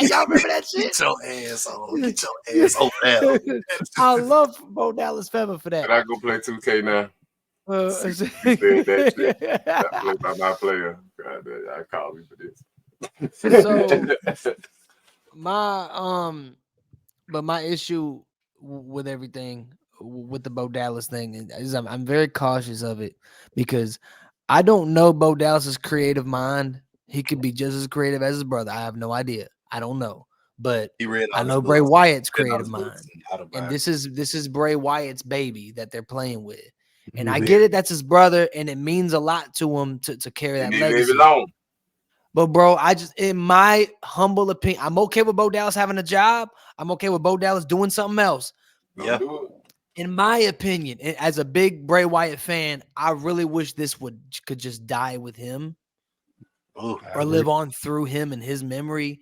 S1: y'all remember that shit?
S4: Get your ass on. Get your ass over there.
S1: I love Bo Dallas Feather for that.
S2: Can I go play 2K now? You said that shit. I play by my player. God, I call me for this.
S1: So my issue with everything with the Bo Dallas thing is I'm very cautious of it because I don't know Bo Dallas's creative mind. He could be just as creative as his brother. I have no idea. I don't know, but I know Bray Wyatt's creative mind, and this is Bray Wyatt's baby that they're playing with. And I get it, that's his brother, and it means a lot to him to carry that legacy. But bro, in my humble opinion, I'm okay with Bo Dallas having a job. I'm okay with Bo Dallas doing something else.
S4: Yeah.
S1: In my opinion, as a big Bray Wyatt fan, I really wish this could just die with him or live on through him and his memory.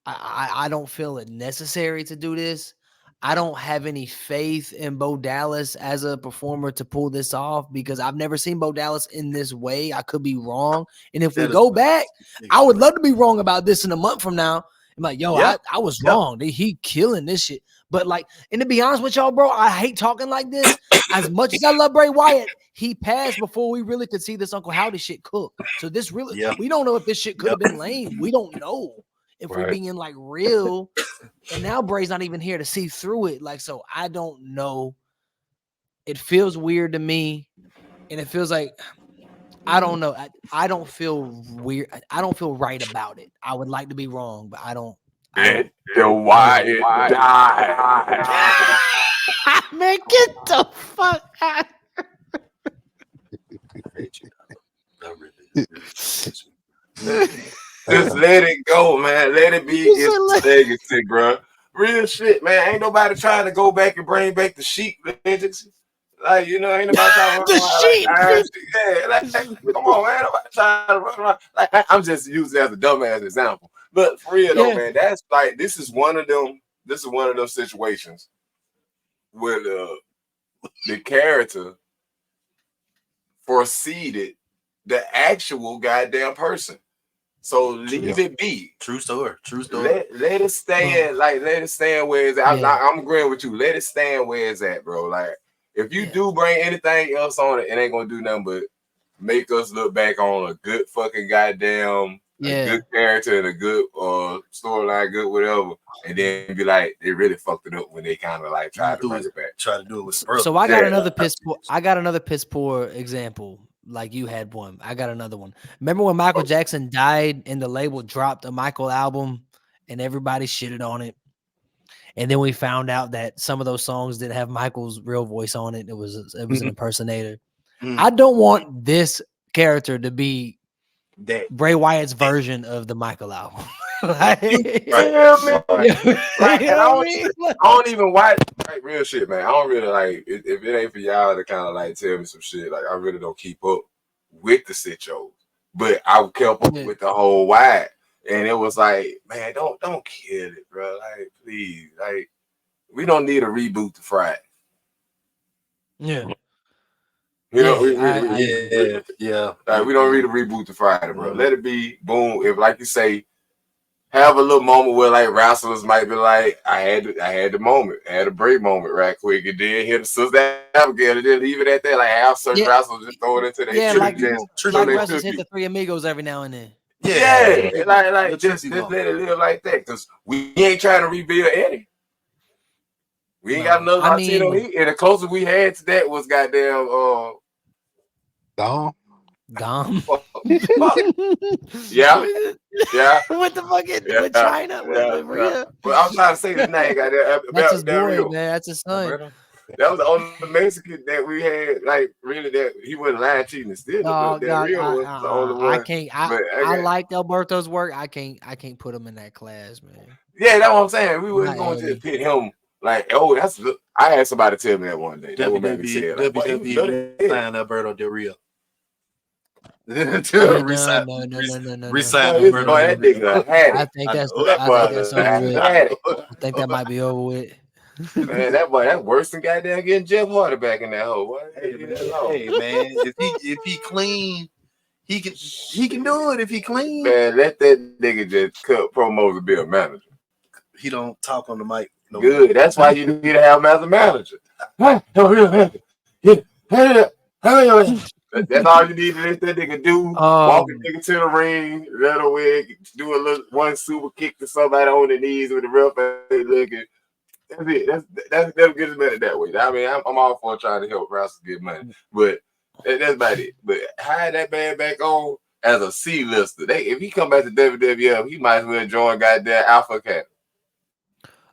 S1: I don't feel it necessary to do this. I don't have any faith in Bo Dallas as a performer to pull this off because I've never seen Bo Dallas in this way. I could be wrong. And if we go back, I would love to be wrong about this in a month from now. I'm like, yo, I was wrong. He killing this shit. But like, and to be honest with y'all, bro, I hate talking like this. As much as I love Bray Wyatt, he passed before we really could see this Uncle Howdy shit cook. So this really, we don't know if this shit could have been lame. We don't know if we're being like real. And now Bray's not even here to see through it. Like, so I don't know. It feels weird to me. And it feels like, I don't know. I don't feel weird. I don't feel right about it. I would like to be wrong, but I don't.
S2: And why it died.
S1: Man, get the fuck out.
S2: Just let it go, man. Let it be its legacy, bro. Real shit, man. Ain't nobody trying to go back and bring back the sheep legends. Like, you know, ain't nobody trying to
S1: the sheep.
S2: Come on, man. Nobody trying to run around. Like, I'm just using it as a dumbass example. But for real though, man, that's like this is one of them situations where the character foreseeded the actual goddamn person. So leave it be.
S4: True story.
S2: Let it stand. Let it stand where it's at. I'm agreeing with you. Let it stand where it's at, bro. Like if you do bring anything else on it, it ain't gonna do nothing but make us look back on a good fucking goddamn a good character and a good storyline, good whatever, and then be like they really fucked it up when they kind of like tried to bring it back.
S4: Try to do it with brother.
S1: So I got another piss poor. I got another piss poor example. Like you had one. I got another one. Remember when Michael Jackson died and the label dropped a Michael album and everybody shitted on it? And then we found out that some of those songs didn't have Michael's real voice on it. It was an impersonator. I don't want this character to be Bray Wyatt's version of the Michael album. I
S2: don't even watch real shit, man. I don't really like if it ain't for y'all to kind of like tell me some shit. Like I really don't keep up with the sitchos, but I kept up with the whole Wyatt, and it was like, man, don't kill it, bro. Like please, like we don't need a reboot to Friday.
S1: Yeah.
S2: You know,
S4: Yeah.
S2: Like, we don't need a reboot to Friday, bro. Let it be boom. If, like you say, have a little moment where like wrestlers might be like, I had the moment, I had a break moment right quick, and then hit the Sister Abigail, and then leave it at that. Like have certain wrestlers just throw it into their
S1: like wrestlers hit
S2: be.
S1: the Three Amigos every now and then.
S2: Yeah. Like just let it live like that, because we ain't trying to rebuild Eddie. We ain't got another Latino heat, and the closest we had to that was goddamn
S3: Dom.
S2: Yeah.
S1: What the fuck is with China?
S2: Well, I'm trying to say the name.
S1: That's his boy, man. That's his son.
S2: That was the only Mexican that we had, like, really, that he wasn't lying, cheating, and stealing.
S1: Oh,
S2: But that real was the only one.
S1: I can't. I like Alberto's work. I can't put him in that class, man.
S2: Yeah, that's what I'm saying. We wasn't going to pit him like, oh, that's. I had somebody tell me that one day. That would make me say, like,
S4: WWE signed Alberto Del Rio.
S1: No.
S4: Resign Alberto.
S2: That nigga had it.
S1: I think that's over with. I think that might be over with.
S2: Man, that boy, that's worse than goddamn getting Jeff Hardy back in that hole.
S4: Hey man, if he clean, he can do it if he clean.
S2: Man, let that nigga just cut promos and be a manager.
S4: He don't talk on the mic.
S2: No good. More. That's why you need to have him as a manager. That's all you need to let that nigga do. Walk the nigga to the ring, let him win, do a little one super kick to somebody on the knees with the ref looking. That's it. That'll get his money that way. I mean, I'm all for trying to help wrestlers get money, but that's about it. But hire that man back on as a C-lister. If he come back to WWF, he might as well join goddamn Alpha Academy.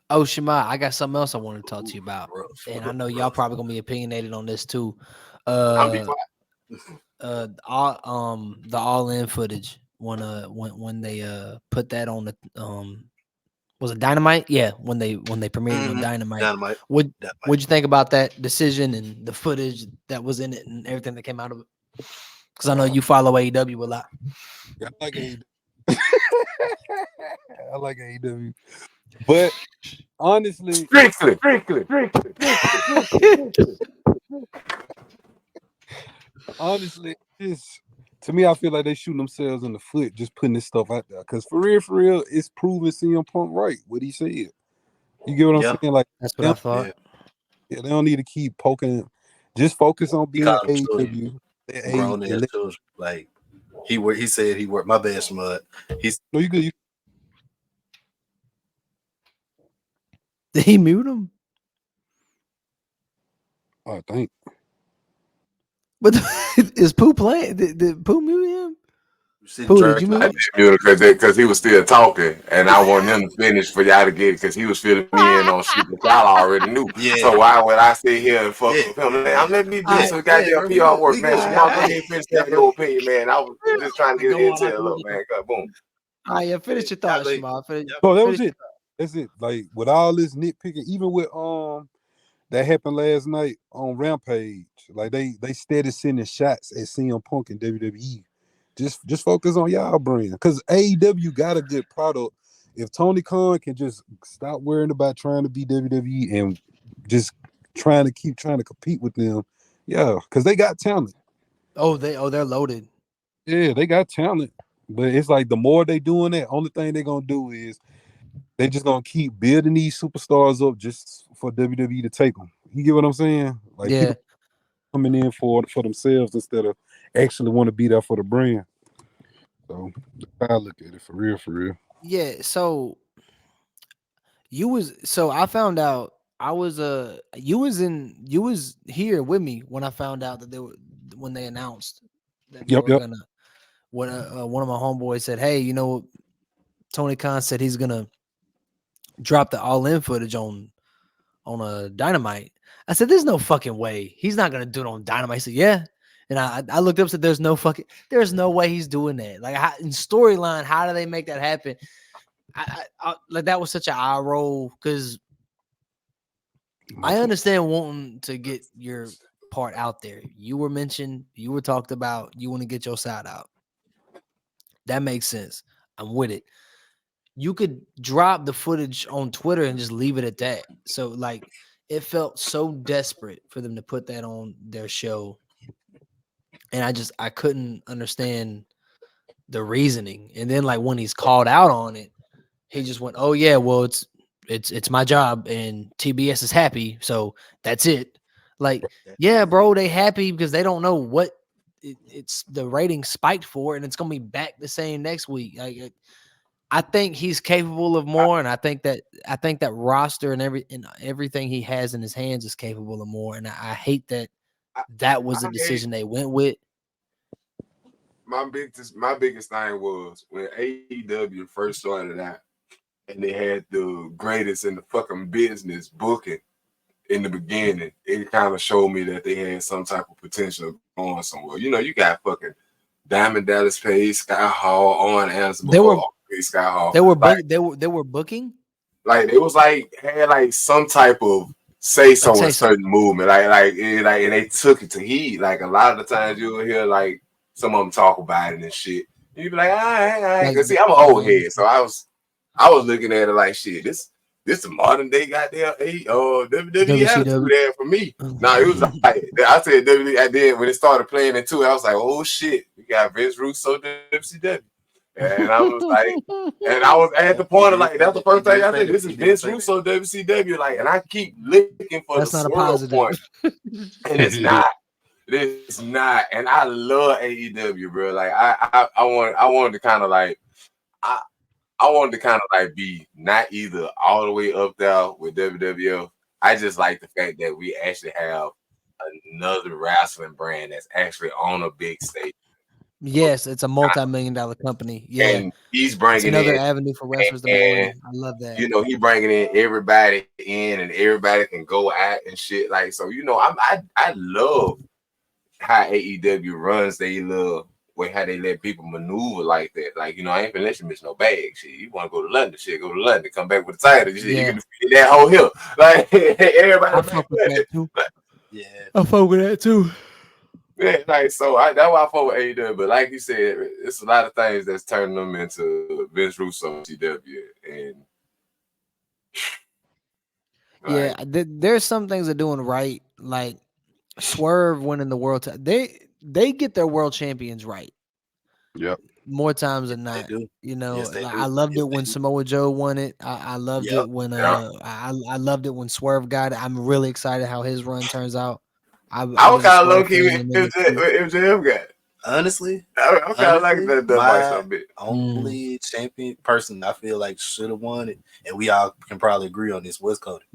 S1: Oh, Shema, I got something else I want to talk to you about, and I know y'all probably gonna be opinionated on this too. The all-in footage when they put that on the was it Dynamite? Yeah, when they premiered on Dynamite. What'd you think about that decision and the footage that was in it and everything that came out of it? Because I know you follow AEW a lot.
S3: Yeah, I like AEW. I like AEW. But honestly,
S2: strictly.
S3: Honestly, to me, I feel like they shooting themselves in the foot just putting this stuff out there. Because for real, it's proven CM Punk right what he said. You get what I'm saying? Like
S1: that's what I thought.
S3: Yeah, they don't need to keep poking. Just focus on being AEW.
S4: Like he said he worked. My bad, Smud.
S3: No, you good.
S1: Did he mute him?
S3: I think.
S1: But is Pooh playing? Did Pooh mute him?
S2: Pooh, did you mute him? Because he was still talking, and I want him to finish for y'all to get it because he was filling me in on shit that y'all already knew. Yeah. So why would I sit here and fuck with him? Man, I'm letting me do some goddamn PR work, man. Y'all go ahead and finish that your opinion, man. I was just trying to get an intel up, man. Boom.
S1: All right, yeah, finish your thoughts, Shema.
S3: Oh, that was it. That's it. Like with all this nitpicking, even with that happened last night on Rampage. Like they steady sending shots at CM Punk and WWE. Just focus on y'all brand, because AEW got a good product. If Tony Khan can just stop worrying about trying to be WWE and just trying to compete with them, yeah, because they got talent.
S1: They're loaded.
S3: Yeah, they got talent, but it's like the more they doing that, only thing they're gonna do is they just gonna keep building these superstars up just for WWE to take them. You get what I'm saying? Like people coming in for themselves instead of actually want to be there for the brand. So I look at it for real.
S1: Yeah. So I found out you was here with me when I found out that when they announced that they were gonna. When one of my homeboys said, "Hey, you know, Tony Khan said he's gonna drop the all-in footage on a Dynamite." I said, "There's no fucking way he's not gonna do it on Dynamite." He said, "Yeah," and I looked up and said, "There's no way he's doing that." Like in storyline, how do they make that happen? I like that was such an eye roll because I understand wanting to get your part out there. You were mentioned, you were talked about, you want to get your side out. That makes sense. I'm with it. you could drop the footage on Twitter and just leave it at that. So like it felt so desperate for them to put that on their show. And I couldn't understand the reasoning. And then like when he's called out on it, he just went, "Oh yeah, well it's my job and TBS is happy, so that's it." Like, yeah, bro, they happy because they don't know what it's the rating spiked for, and it's gonna be back the same next week. Like, I think he's capable of more, and I think that roster and everything he has in his hands is capable of more. And I hate that was the decision they went with.
S2: My biggest thing was when AEW first started out and they had the greatest in the fucking business booking in the beginning. It kind of showed me that they had some type of potential of going somewhere. You know, you got fucking Diamond Dallas Page, Sky Hall, Owen Anderson.
S1: They were
S2: Sky Hall.
S1: They were booking.
S2: Like it was like had like some type of say so in certain movement. Like and they took it to heat. Like a lot of the times you'll hear like some of them talk about it and shit. You be like, all right.
S1: Like,
S2: see, I'm an old head, so I was looking at it like shit. This the modern day goddamn WWE attitude there for me. Now it was like I said WWE. I did when it started playing it too. I was like, oh shit, we got Vince Russo WCW. And I was like, and I was at the point of like, that's the first thing I said. This is Vince Russo WCW. Like, and I keep looking for
S1: that's
S2: the
S1: not a
S2: swirl
S1: positive
S2: point, and it's not. It's not. And I love AEW, bro. Like, I wanted to kind of like, I wanted to kind of like be not either all the way up there with WWF. I just like the fact that we actually have another wrestling brand that's actually on a big stage.
S1: Yes, it's a multi-million-dollar company. Yeah,
S2: and he's bringing
S1: another
S2: in
S1: avenue for wrestlers to make money. I love that.
S2: You know, he bringing in everybody in, and everybody can go out and shit. Like, so you know, I love how AEW runs. They love how they let people maneuver like that. Like, you know, I ain't gonna let you miss no bag. Shit, you want to go to London? Shit, go to London. Come back with the title. Shit, you can defeat that whole hill. Like everybody.
S1: I fuck with that too.
S4: Yeah,
S1: I fuck with that too.
S2: Yeah, like so that's why I fuck with AEW. But like you said, it's a lot of things that's turning them into Vince Russo CW. And
S1: yeah, there's some things they're doing right. Like Swerve winning the world. They get their world champions right.
S3: Yep.
S1: More times than not.
S4: do.
S1: You know,
S4: Yes,
S1: like,
S4: do.
S1: I loved
S4: Yes,
S1: it when Samoa Joe won it. I loved it when I loved it when Swerve got it. I'm really excited how his run turns out. I
S2: was kind of low key if MJF got it.
S4: Honestly,
S2: I'm kind of like that device a bit.
S4: Only champion person I feel like should have won it, and we all can probably agree on this, was Cody.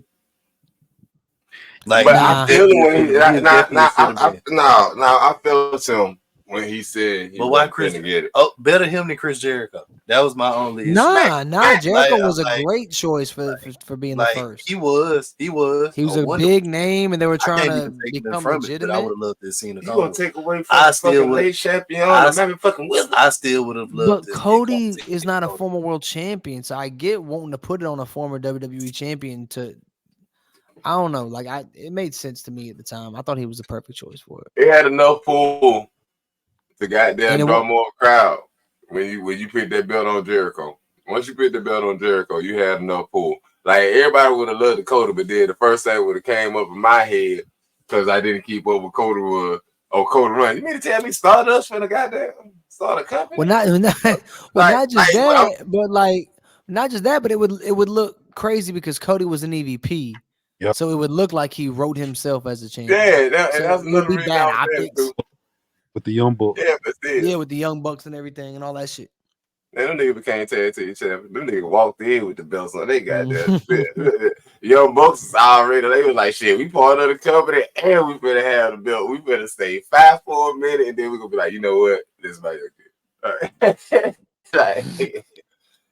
S4: Like,
S2: but I feel when I felt him when he said he was going to get it.
S4: Oh, better him than Chris Jericho. That was my only issue.
S1: Jericho was a great choice for being the first.
S4: He was
S1: a big name, and they were trying to become legitimate.
S4: I would have loved to see him.
S2: You gonna take away from the fucking late champion? I
S4: still would have loved.
S1: But Cody is not a former world champion, so I get wanting to put it on a former WWE champion to. I don't know, like it made sense to me at the time. I thought he was the perfect choice for it.
S2: It had enough pull to goddamn draw more crowd when you pick that belt on Jericho. Once you pick the belt on Jericho, you had enough pull. Like everybody would have loved Dakota, but then the first thing would have came up in my head because I didn't keep up with Cody was Cody run. You mean to tell me Stardust for the goddamn start a company?
S1: Well, not just that, but it would look crazy because Cody was an EVP.
S3: Yep.
S1: So it would look like he wrote himself as a champion.
S2: Yeah, that's another reason
S1: bad optics.
S3: With the Young Bucks.
S2: Yeah, but still.
S1: Yeah, with the Young Bucks and everything and all that shit.
S2: Man, them niggas became tag team champions. Them niggas walked in with the belts on. They got that. Young Bucks is already. They was like, shit, we part of the company and we better have the belt. We better stay 5 for a minute and then we're gonna be like, you know what? This is my kid. All right.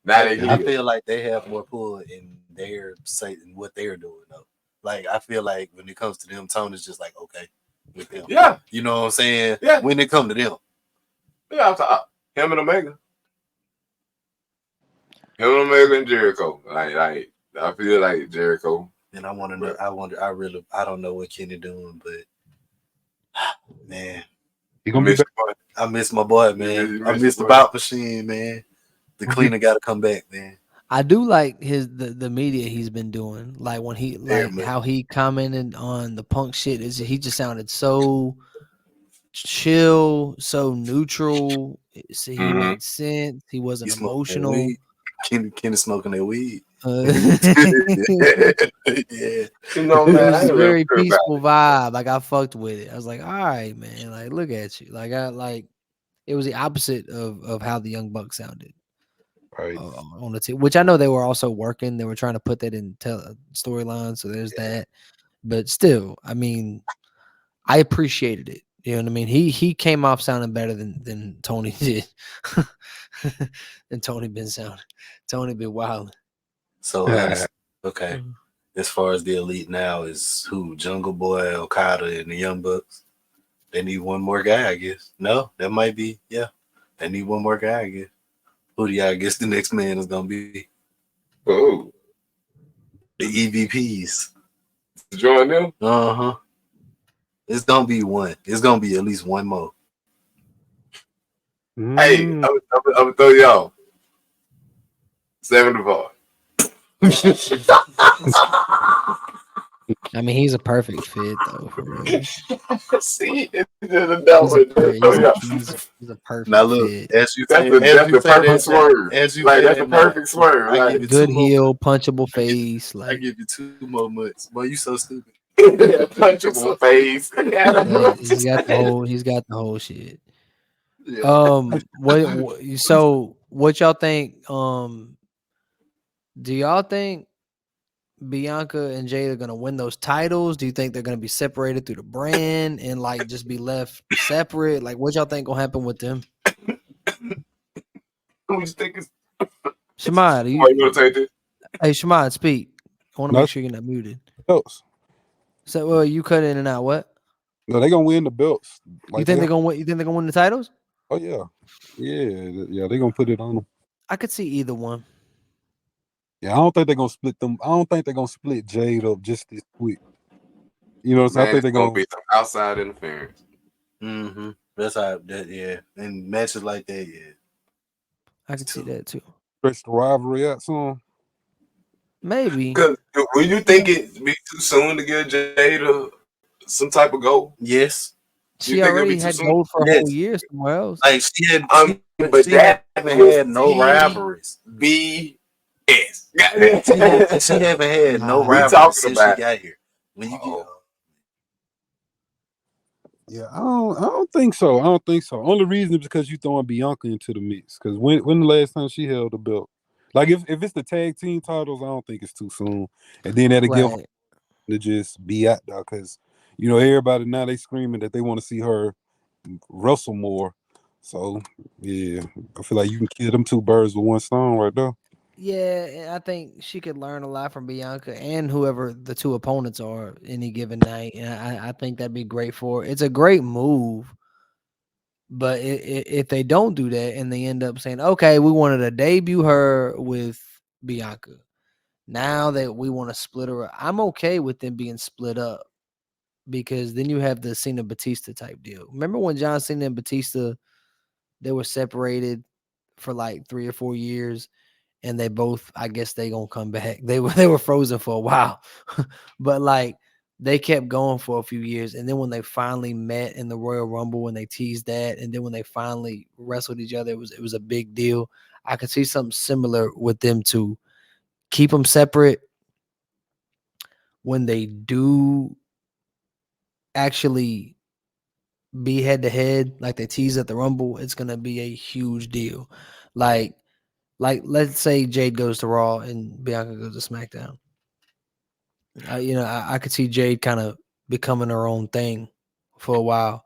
S4: I feel like they have more pull in their in what they're doing though. Like I feel like when it comes to them, Tony's just like okay with them.
S2: Yeah,
S4: you know what I'm saying.
S2: Yeah,
S4: when it come to them,
S2: yeah, I'm talking him and Omega, and Jericho. Like I feel like Jericho.
S4: And I want to know. I don't know what Kenny doing, but man,
S3: he gonna be back.
S4: I miss my boy, man. I miss the bout machine, man. The cleaner got to come back, man.
S1: I do like the media he's been doing. Like when he how he commented on the Punk shit. He just sounded so chill, so neutral. So he made sense. He wasn't emotional.
S5: Kenny smoking that weed.
S2: Yeah, you know,
S1: It
S2: man,
S1: was
S2: I
S1: a
S2: ain't really
S1: very
S2: sure about
S1: peaceful vibe. Like I fucked with it. I was like, all right, man. Like look at you. Like I like it was the opposite of how the Young Bucks sounded
S3: Right.
S1: on the team. Which I know they were also working. They were trying to put that in storyline. So there's that. But still, I mean, I appreciated it. You know what I mean? He came off sounding better than Tony did. And Tony been sounding. Tony been wild.
S5: So okay. As far as the elite now is who? Jungle Boy, Okada, and the Young Bucks. They need one more guy, I guess. No, that might be, yeah. They need one more guy, I guess. Who do y'all guess the next man is gonna be?
S2: Oh,
S5: The EVPs.
S2: join them.
S5: Uh-huh. It's gonna be one. It's gonna be at least one more.
S2: Hey, I'm gonna throw y'all 7-5.
S1: I mean, he's a perfect fit though. For real.
S2: See,
S1: He's a perfect
S5: Now look,
S1: fit.
S5: as you
S2: that's
S5: say,
S2: the perfect swerve.
S5: as you
S2: Like
S5: say
S2: that's the
S5: that,
S2: perfect swerve.
S5: I
S2: Like,
S5: give you
S1: Good
S5: 2 more.
S1: heel, punchable
S5: I give-
S1: face.
S5: I
S1: Like
S5: give you 2 more months. Boy, you so stupid.
S2: punchable face.
S1: he's got the whole shit.
S5: Yeah.
S1: What y'all think? Do y'all think Bianca and Jade are gonna win those titles? Do you think they're gonna be separated through the brand and like just be left separate? Like, what y'all think gonna happen with them?
S2: Who you think is?
S1: Shamad,
S2: Oh, you gonna take this?
S1: hey Shamad, speak. I want to
S3: No.
S1: make sure you're not muted.
S3: Belts.
S1: So, well, you cut in and out. What?
S3: No, they gonna win the belts.
S1: You think they're gonna win? You think they're gonna win the titles?
S3: Oh yeah, yeah. They gonna put it on them.
S1: I could see either one.
S3: Yeah, I don't think they're gonna split them. I don't think they're gonna split Jade up just this quick. You know what I'm saying? I
S2: Man,
S3: think
S2: it's
S3: they're
S2: gonna
S3: gonna.
S2: be some outside interference.
S5: Mm-hmm. That's how that, yeah. And matches like that, yeah.
S1: I could see that too.
S3: Stretch the rivalry out some.
S1: Maybe.
S2: Because when you think it be too soon to give Jada some type of goal,
S5: Yes.
S1: She
S2: you think it'll
S1: already
S2: be too
S1: had
S2: soon?
S1: gold for a
S5: Yes.
S1: whole year somewhere else.
S5: Like she
S2: But that
S5: haven't had no rivalries.
S2: BS.
S5: She haven't had no
S1: Nah.
S2: We
S5: rivalries
S2: talking
S5: since
S2: about
S5: she got here. When you get
S3: Yeah, I don't think so. I don't think so. Only reason is because you throwing Bianca into the mix. Because when the last time she held the belt? Like if it's the tag team titles, I don't think it's too soon. And then that'll give her
S1: Right.
S3: to just be out there because everybody now they screaming that they want to see her wrestle more. So yeah, I feel like you can kill them 2 birds with 1 stone right there.
S1: Yeah, and I think she could learn a lot from Bianca and whoever the 2 opponents are any given night. And I think that'd be great for her. It's a great move. But if they don't do that and they end up saying, okay, we wanted to debut her with Bianca. Now that we want to split her up, I'm okay with them being split up because then you have the Cena Batista type deal. Remember when John Cena and Batista, they were separated for like 3 or 4 years and they both, I guess they gonna come back. They were frozen for a while, but like they kept going for a few years. And then when they finally met in the Royal Rumble, when they teased that, and then when they finally wrestled each other, it was a big deal. I could see something similar with them to keep them separate. When they do actually be head to head, like they tease at the Rumble, it's gonna be a huge deal. Like let's say Jade goes to Raw and Bianca goes to SmackDown. I could see Jade kind of becoming her own thing for a while.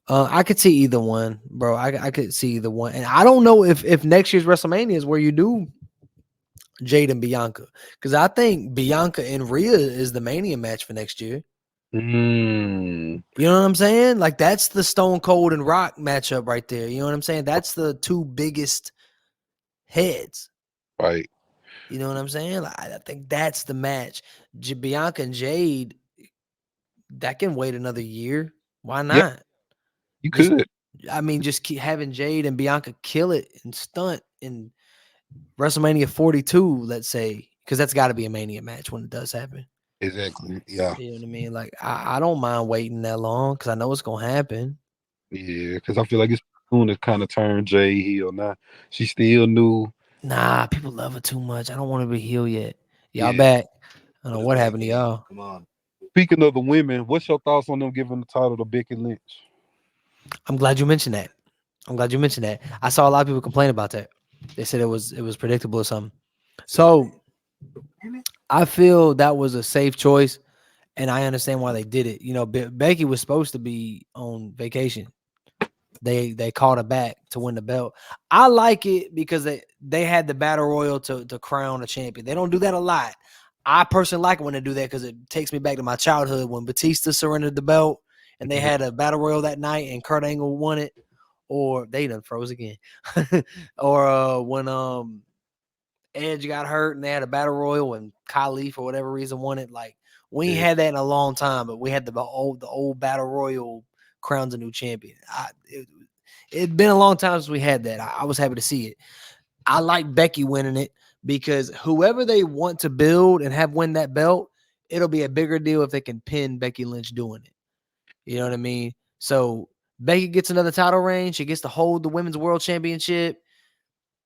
S1: I could see either one, bro. I could see either one, and I don't know if next year's WrestleMania is where you do Jade and Bianca, because I think Bianca and Rhea is the Mania match for next year.
S3: Mm.
S1: You know what I'm saying? Like that's the Stone Cold and Rock matchup right there. You know what I'm saying? That's the 2 biggest heads.
S3: Right.
S1: You know what I'm saying? Like, I think that's the match. Bianca and Jade, that can wait another year. Why not?
S3: Yeah, you could.
S1: I mean, just keep having Jade and Bianca kill it and stunt and WrestleMania 42, let's say, because that's got to be a Mania match when it does happen.
S3: Exactly. Yeah.
S1: You know what I mean? Like, I don't mind waiting that long because I know it's going to happen.
S3: Yeah, because I feel like it's soon to kind of turn Jay heel now. She still new.
S1: Nah, people love her too much. I don't want to be heel yet. Y'all
S3: Yeah.
S1: back. I don't know
S5: Put it
S1: what
S5: back
S1: happened to
S5: in.
S1: y'all.
S5: Come on.
S3: Speaking of the women, what's your thoughts on them giving the title to Becky Lynch?
S1: I'm glad you mentioned that. I saw a lot of people complain about that. They said it was predictable or something. So I feel that was a safe choice, and I understand why they did it. You know, Becky was supposed to be on vacation. They called her back to win the belt. I like it because they had the battle royal to crown a champion. They don't do that a lot. I personally like it when they do that because it takes me back to my childhood when Batista surrendered the belt and they had a battle royal that night and Kurt Angle won it, or they done froze again, or when Edge got hurt and they had a battle royal and Khali for whatever reason won it. Like we ain't had that in a long time, but we had the old battle royal crowns a new champion. It'd been a long time since we had that. I was happy to see it. I like Becky winning it because whoever they want to build and have win that belt, it'll be a bigger deal if they can pin Becky Lynch doing it. You know what I mean? So Becky gets another title reign. She gets to hold the Women's World Championship.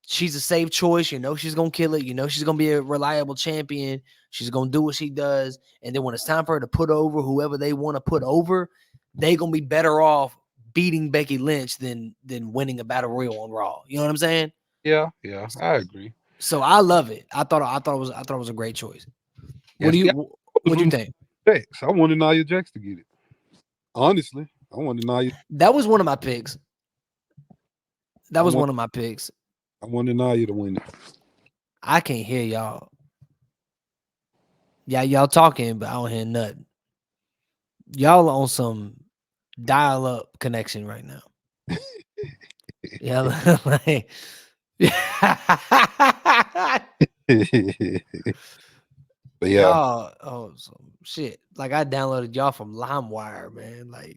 S1: She's a safe choice. You know she's going to kill it. You know she's going to be a reliable champion. She's going to do what she does. And then when it's time for her to put over whoever they want to put over, they're going to be better off beating Becky Lynch than winning a battle royal on Raw. You know what I'm saying?
S3: Yeah, I agree.
S1: So I love it. I thought it was a great choice. What do you think?
S3: Jax. I wanted Nia Jax to get it. Honestly, I wanted Nia.
S1: That was one of my picks. I
S3: wanted Nia to win it.
S1: I can't hear y'all. Yeah, y'all talking, but I don't hear nothing. Y'all on some dial-up connection right now. Yeah, like,
S3: but yeah,
S1: y'all, shit. Like I downloaded y'all from LimeWire, man. Like,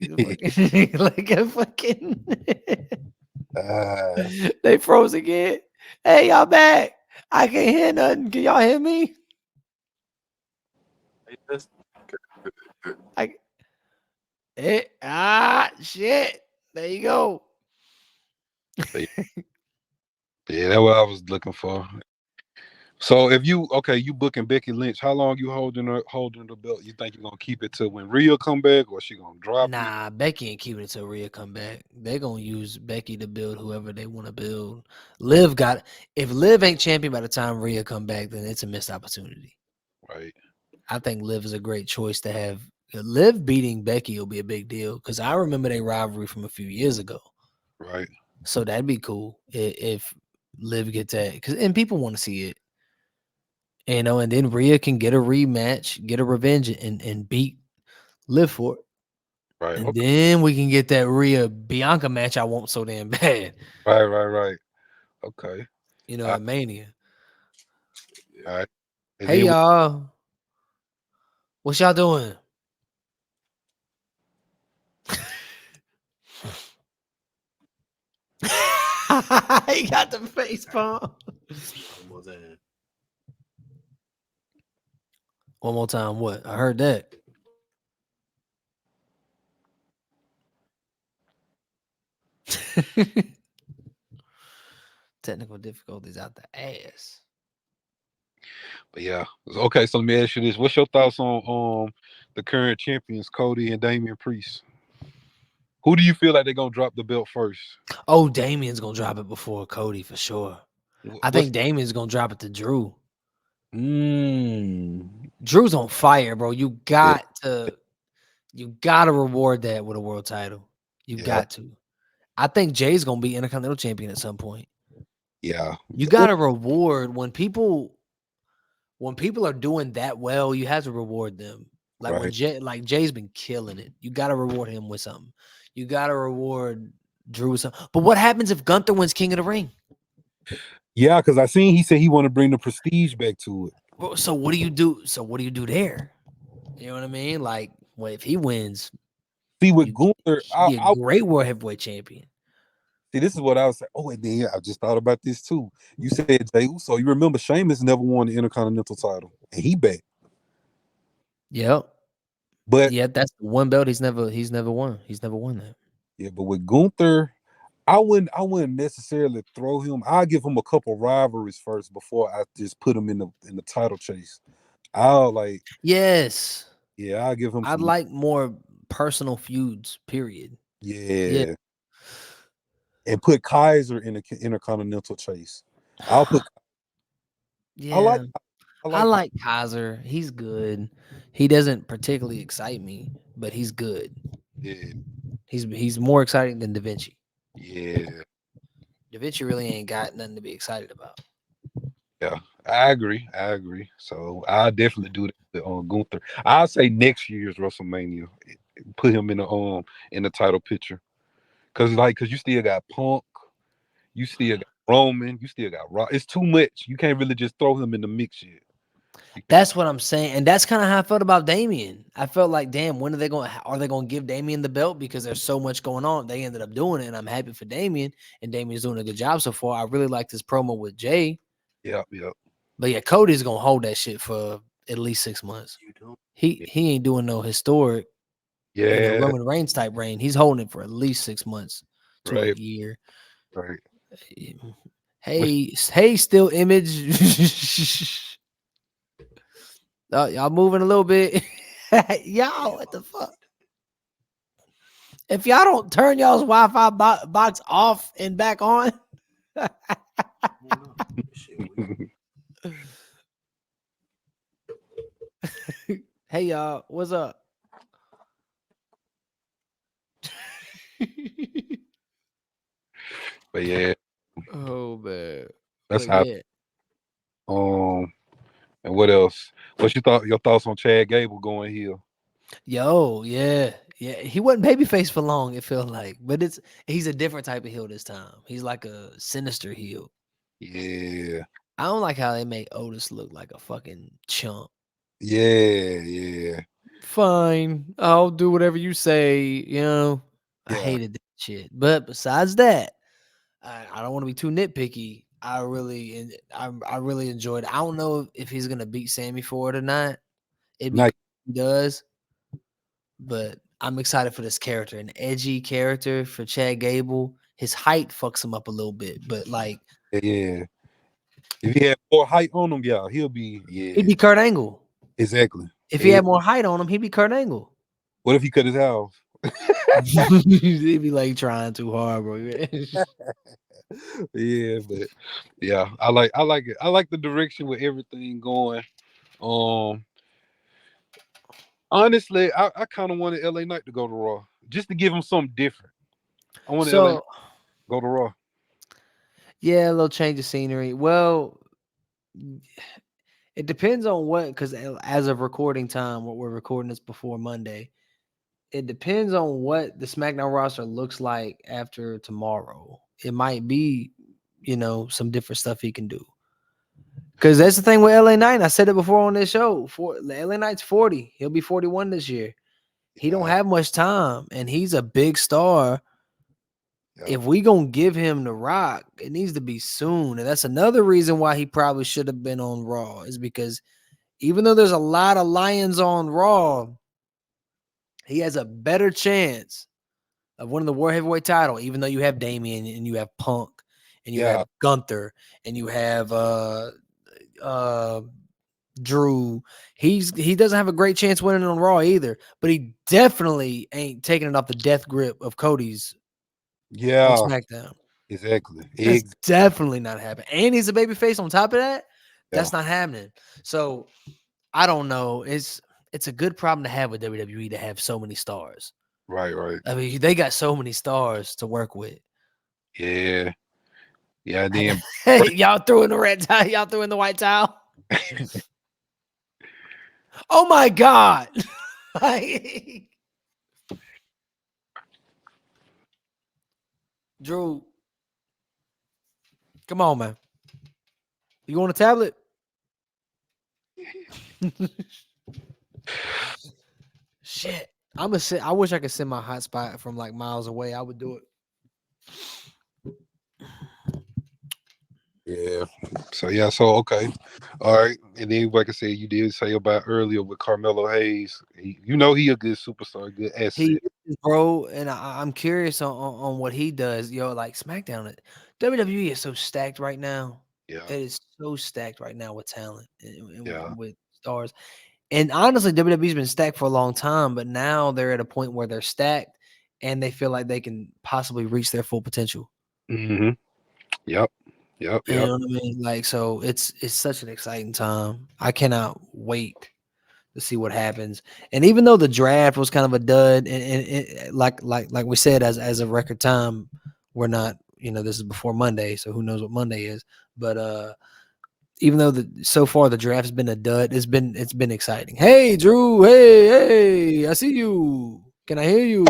S1: like a fucking. They froze again. Hey, y'all back? I can't hear nothing. Can y'all hear me? Shit. There you go.
S3: Yeah, that's what I was looking for. So if you booking Becky Lynch, how long you holding the belt? You think you're gonna keep it till when Rhea come back, or she gonna drop it?
S1: Nah, Becky ain't keeping it till Rhea come back. They're gonna use Becky to build whoever they want to build. If Liv ain't champion by the time Rhea come back, then it's a missed opportunity.
S3: Right.
S1: I think Liv is a great choice to have. Liv beating Becky will be a big deal because I remember their rivalry from a few years ago.
S3: Right.
S1: So that'd be cool if Liv gets that, and people want to see it. You know, and then Rhea can get a rematch, get a revenge, and beat Liv for it.
S3: Right.
S1: And then we can get that Rhea Bianca match I want so damn bad.
S3: Right. Okay.
S1: You know, at Mania.
S3: All right. And
S1: hey, y'all. What y'all doing? He got the face palm. One more time. What? I heard that. Technical difficulties out the ass.
S3: But yeah. Okay, so let me ask you this. What's your thoughts on the current champions, Cody and Damian Priest? Who do you feel like they're gonna drop the belt first?
S1: Oh, Damian's gonna drop it before Cody for sure. I think Damian's gonna drop it to Drew. Drew's on fire, bro. You got to reward that with a world title. You got to. I think Jay's gonna be Intercontinental Champion at some point.
S3: Yeah.
S1: You gotta reward when people are doing that well, you have to reward them. Like when Jay's been killing it. You gotta reward him with something. You gotta reward Drew with something. But what happens if Gunther wins King of the Ring?
S3: Yeah, because he said he want to bring the prestige back to it.
S1: Well, so what do you do? There? You know what I mean? Like, well, if he wins,
S3: see with Gunther,
S1: be a great world heavyweight champion.
S3: See, this is what I was saying. Oh, and then I just thought about this too. You said Jey Uso. You remember Sheamus never won the Intercontinental title, and he back.
S1: Yep.
S3: But
S1: yeah, that's the one belt he's never won. He's never won that.
S3: yeah, but with Gunther, I wouldn't necessarily throw him. I'll give him a couple rivalries first before I just put him in the title chase. I'll like,
S1: Yes.
S3: yeah, I'll give him
S1: I'd
S3: some.
S1: like more personal feuds, period.
S3: Yeah. And put Kaiser in the Intercontinental chase. I'll put.
S1: Yeah.
S3: I
S1: I
S3: like.
S1: like Kaiser. He's good. He doesn't particularly excite me, but he's good.
S3: Yeah.
S1: He's more exciting than Da Vinci.
S3: Yeah.
S1: Da Vinci really ain't got nothing to be excited about.
S3: Yeah. I agree. So I'll definitely do that on Gunther. I'll say next year's WrestleMania. Put him in the title picture. Cause you still got Punk, you still got Roman, you still got Rock. It's too much. You can't really just throw him in the mix yet.
S1: That's what I'm saying, and that's kind of how I felt about Damien. I felt like, damn, when are they going to give Damien the belt, because there's so much going on. They ended up doing it, and I'm happy for Damien, and Damien's doing a good job so far. I really liked his promo with Jay.
S3: Yep.
S1: But yeah, Cody's gonna hold that shit for at least 6 months. He ain't doing no historic, Roman Reigns type reign. He's holding it for at least 6 months to a year.
S3: Right.
S1: Hey, still image. Y'all moving a little bit. Y'all, what the fuck? If y'all don't turn y'all's Wi-Fi box off and back on. Hey y'all, what's up?
S3: But yeah.
S1: Oh man.
S3: That's
S1: but
S3: how.
S1: Yeah.
S3: And what else? What's your thoughts on Chad Gable going here?
S1: Yo, yeah. He wasn't babyface for long, it felt like. But he's a different type of heel this time. He's like a sinister heel.
S3: Yeah.
S1: I don't like how they make Otis look like a fucking chump.
S3: Yeah.
S1: Fine, I'll do whatever you say. I hated that shit. But besides that, I don't want to be too nitpicky. I really enjoyed it. I don't know if he's gonna beat Sammy for it or not. It'd be cool if he does, but I'm excited for this character, an edgy character for Chad Gable. His height fucks him up a little bit, but like,
S3: yeah. If he had more height on him, he'd be
S1: Kurt Angle.
S3: Exactly.
S1: If he had more height on him, he'd be Kurt Angle.
S3: What if he cut his hair off?
S1: He'd be like trying too hard, bro.
S3: Yeah, but yeah, I like it. I like the direction with everything going. Honestly, I kind of wanted LA Knight to go to Raw just to give him something different. I wanted LA Knight to go to Raw.
S1: Yeah, a little change of scenery. Well, it depends on what, because as of recording time, what we're recording this before Monday, it depends on what the SmackDown roster looks like after tomorrow. It might be, some different stuff he can do. Because that's the thing with LA Knight. I said it before on this show. LA Knight's 40. He'll be 41 this year. He don't have much time, and he's a big star. If we gonna give him the rock, it needs to be soon. And that's another reason why he probably should have been on Raw, is because even though there's a lot of lions on Raw, he has a better chance of winning the World Heavyweight title, even though you have Damien and you have Punk and you have Gunther and you have Drew. He doesn't have a great chance winning on Raw either, but he definitely ain't taking it off the death grip of Cody's on SmackDown.
S3: Exactly.
S1: That's definitely not happening. And he's a babyface on top of that. That's not happening. So I don't know. It's a good problem to have with WWE to have so many stars.
S3: Right.
S1: I mean, they got so many stars to work with.
S3: Yeah. Then
S1: y'all threw in the red towel. Y'all threw in the white towel. Oh my God. Drew, come on, man. You want a tablet? Shit. I wish I could send my hotspot from like miles away. I would do it.
S3: Yeah. So okay. All right. And then like I said, you did say about earlier with Carmelo Hayes. He a good superstar, good asset.
S1: He is, bro, and I'm curious on what he does. Like SmackDown, WWE is so stacked right now.
S3: Yeah.
S1: It is so stacked right now with talent and
S3: Yeah.
S1: with stars. And honestly, WWE's been stacked for a long time, but now they're at a point where they're stacked and they feel like they can possibly reach their full potential.
S3: Mm-hmm. Yep.
S1: You know what I mean? Like, so it's such an exciting time. I cannot wait to see what happens. And even though the draft was kind of a dud, and like we said, as a record time, we're not, this is before Monday, so who knows what Monday is. But even though so far the draft has been a dud, it's been exciting. Hey Drew, hey, I see you. Can I hear you?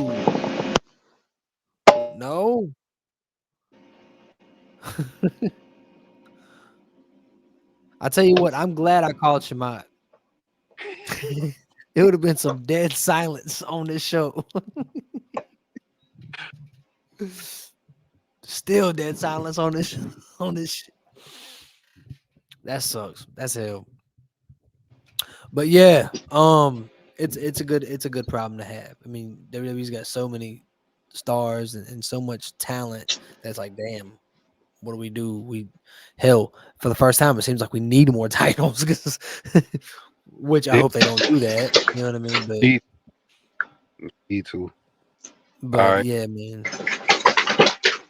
S1: No. I tell you what, I'm glad I called Shamat. It would have been some dead silence on this show. Still dead silence on this shit. That sucks. That's hell. But yeah, it's a good problem to have. I mean, WWE's got so many stars and so much talent that's like, damn, what do we do? Hell, for the first time, it seems like we need more titles, which I hope they don't do that. You know what I mean? But
S3: Me too.
S1: But
S3: right.
S1: yeah, man,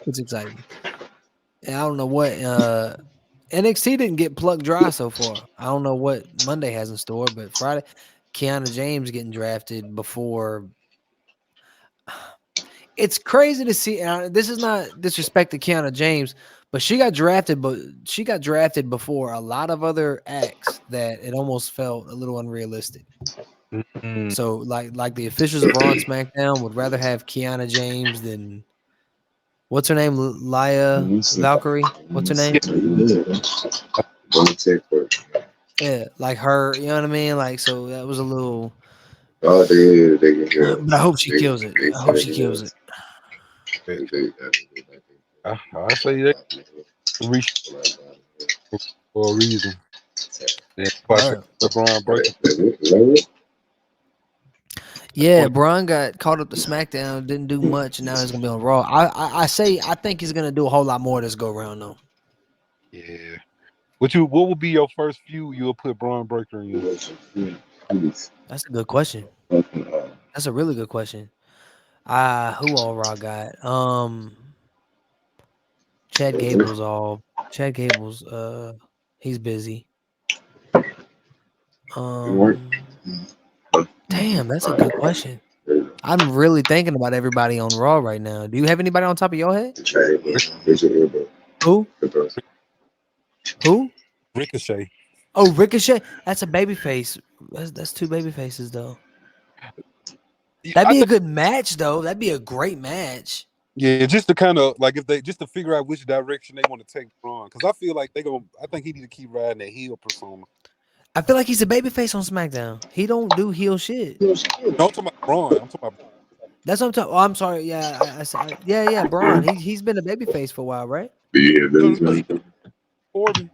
S1: it's exciting. And I don't know what NXT didn't get plugged dry so far. I don't know what Monday has in store, but Friday, Kiana James getting drafted before. It's crazy to see. And this is not disrespect to Kiana James, but she got drafted before a lot of other acts that it almost felt a little unrealistic.
S3: Mm-hmm.
S1: So like the officials of Raw and SmackDown would rather have Kiana James than what's her name? Laya Valkyrie. What's her name? Yeah, like her. You know what I mean? Like, so that was a little.
S4: Oh, they can
S1: But I hope she kills it. I hope she kills it.
S3: I say that reach for a reason. Yeah, LeBron breaking.
S1: Yeah, Braun got caught up to SmackDown, didn't do much, and now he's gonna be on Raw. I think he's gonna do a whole lot more this go around though.
S3: Yeah. What will be your first feud you'll put Braun Breaker in?
S1: That's a good question. That's a really good question. Who all Raw got? Chad Gable's he's busy. Damn, that's a good question. I'm really thinking about everybody on Raw right now. Do you have anybody on top of your head? Who? Who?
S3: Ricochet.
S1: Oh, Ricochet. That's a baby face. That's two baby faces though. That'd be a good match though. That'd be a great match.
S3: Yeah, just to kind of like just to figure out which direction they want to take Braun, because I feel like I think he need to keep riding that heel persona.
S1: I feel like he's a babyface on SmackDown. He don't do heel shit.
S3: No, I'm talking about Braun. I'm talking about.
S1: That's what I'm talking. Oh, I'm sorry. Yeah, yeah, Braun. He's been a babyface for a while, right?
S4: Yeah,
S3: Corbin.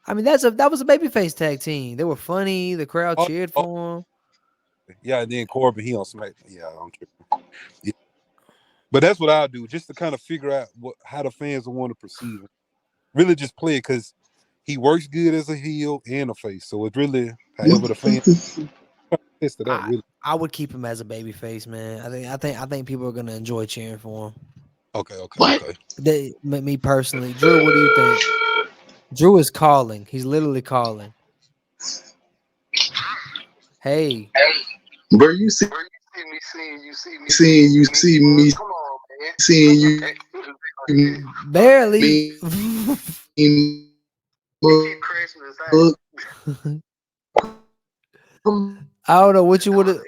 S1: I mean, that was a babyface tag team. They were funny. The crowd cheered for him.
S3: Yeah, and then Corbin, he on SmackDown. Yeah, I don't care. Yeah. But that's what I'll do, just to kind of figure out how the fans will want to perceive it. Really, just play it because he works good as a heel and a face. So it's really however the fans test it out. Really,
S1: I would keep him as a babyface, man. I think people are gonna enjoy cheering for him.
S3: Okay.
S1: Me personally, Drew. What do you think? Drew is calling. He's literally calling. Hey.
S4: Bro, you see me seeing you
S1: barely. I don't know what you would have.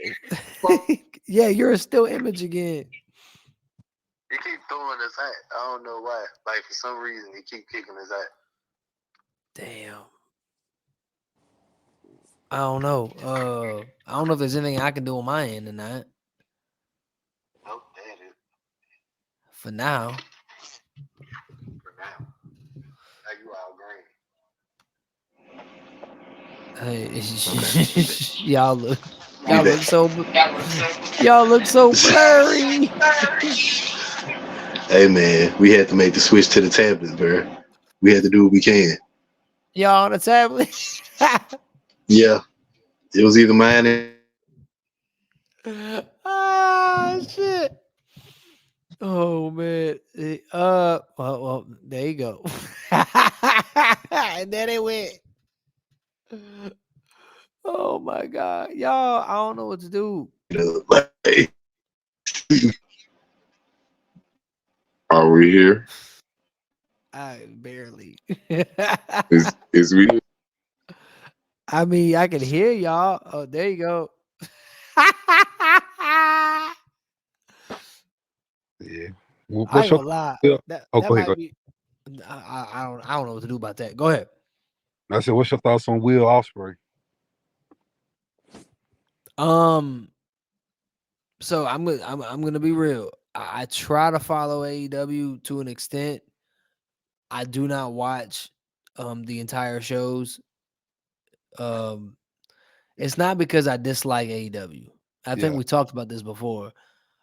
S1: Yeah, you're a still image again.
S4: He keep throwing his hat. I don't know why. Like for some reason, he keep kicking his hat.
S1: Damn. I don't know. I don't know if there's anything I can do on my end or not.
S4: Nope, that is.
S1: For now.
S4: For now. Now you out
S1: Hey, y'all look so y'all look so blurry.
S4: Hey man, we had to make the switch to the tablet, bro. We had to do what we can.
S1: Y'all on the tablet.
S4: Yeah, it was either mine and
S1: Ah shit. Oh man. Well, there you go. And then it went. Oh my god. Y'all, I don't know what to do.
S4: like, are we here?
S1: I barely.
S4: Is we?
S1: I mean, I can hear y'all. Oh, there you go.
S3: Yeah.
S1: I
S3: What's
S1: ain't
S3: your
S1: gonna lie.
S3: Will?
S1: That
S3: Oh,
S1: that
S3: go ahead.
S1: might be. I don't know what to do about that. Go ahead.
S3: I said, what's your thoughts on Will Ospreay?
S1: So I'm gonna be real. I try to follow AEW to an extent. I do not watch the entire shows. Um, it's not because I dislike AEW. I think
S3: Yeah.
S1: we talked about this before.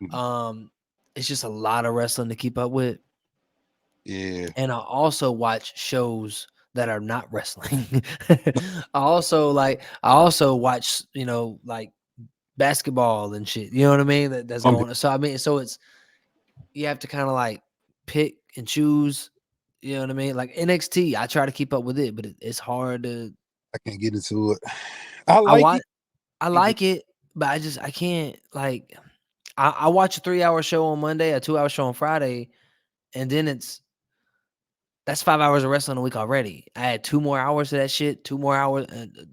S3: Mhm.
S1: It's just a lot of wrestling to keep up with.
S3: Yeah.
S1: And I also watch shows that are not wrestling. I also watch, like basketball and shit. You know what I mean? That's going on. So I mean, so it's you have to kind of like pick and choose. You know what I mean? Like NXT, I try to keep up with it, but it's hard to.
S3: I can't get into it. I
S1: I
S3: like
S1: watch,
S3: it.
S1: I like it, but I can't like. I watch a 3-hour show on Monday, a 2-hour show on Friday, and then that's 5 hours of wrestling a week already. I had 2 more hours to that shit, 2 more hours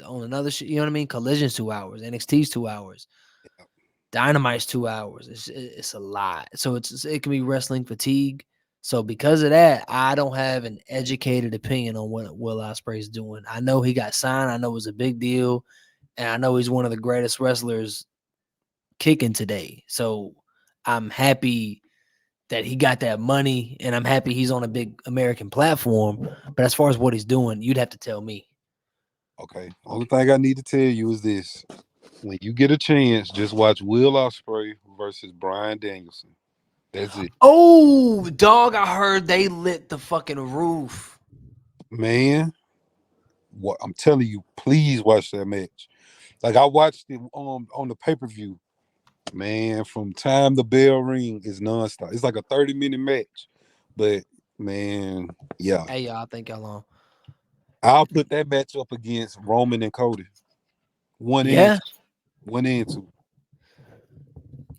S1: on another shit. You know what I mean? Collision's 2 hours, NXT's 2 hours, Dynamite's 2 hours. It's a lot. So it can be wrestling fatigue. So because of that, I don't have an educated opinion on what Will Ospreay's doing. I know he got signed. I know it was a big deal, and I know he's one of the greatest wrestlers kicking today. So I'm happy that he got that money, and I'm happy he's on a big American platform. But as far as what he's doing, you'd have to tell me.
S3: Okay. Only thing I need to tell you is this. When you get a chance, just watch Will Ospreay versus Bryan Danielson. That's it.
S1: Oh, dog, I heard they lit the fucking roof.
S3: Man, what I'm telling you, please watch that match. Like I watched it on the pay-per-view. Man, from time the bell ring is nonstop. It's like a 30-minute match. But man, yeah.
S1: Hey, y'all, I think y'all on.
S3: I'll put that match up against Roman and Cody. One
S1: Yeah.
S3: and two.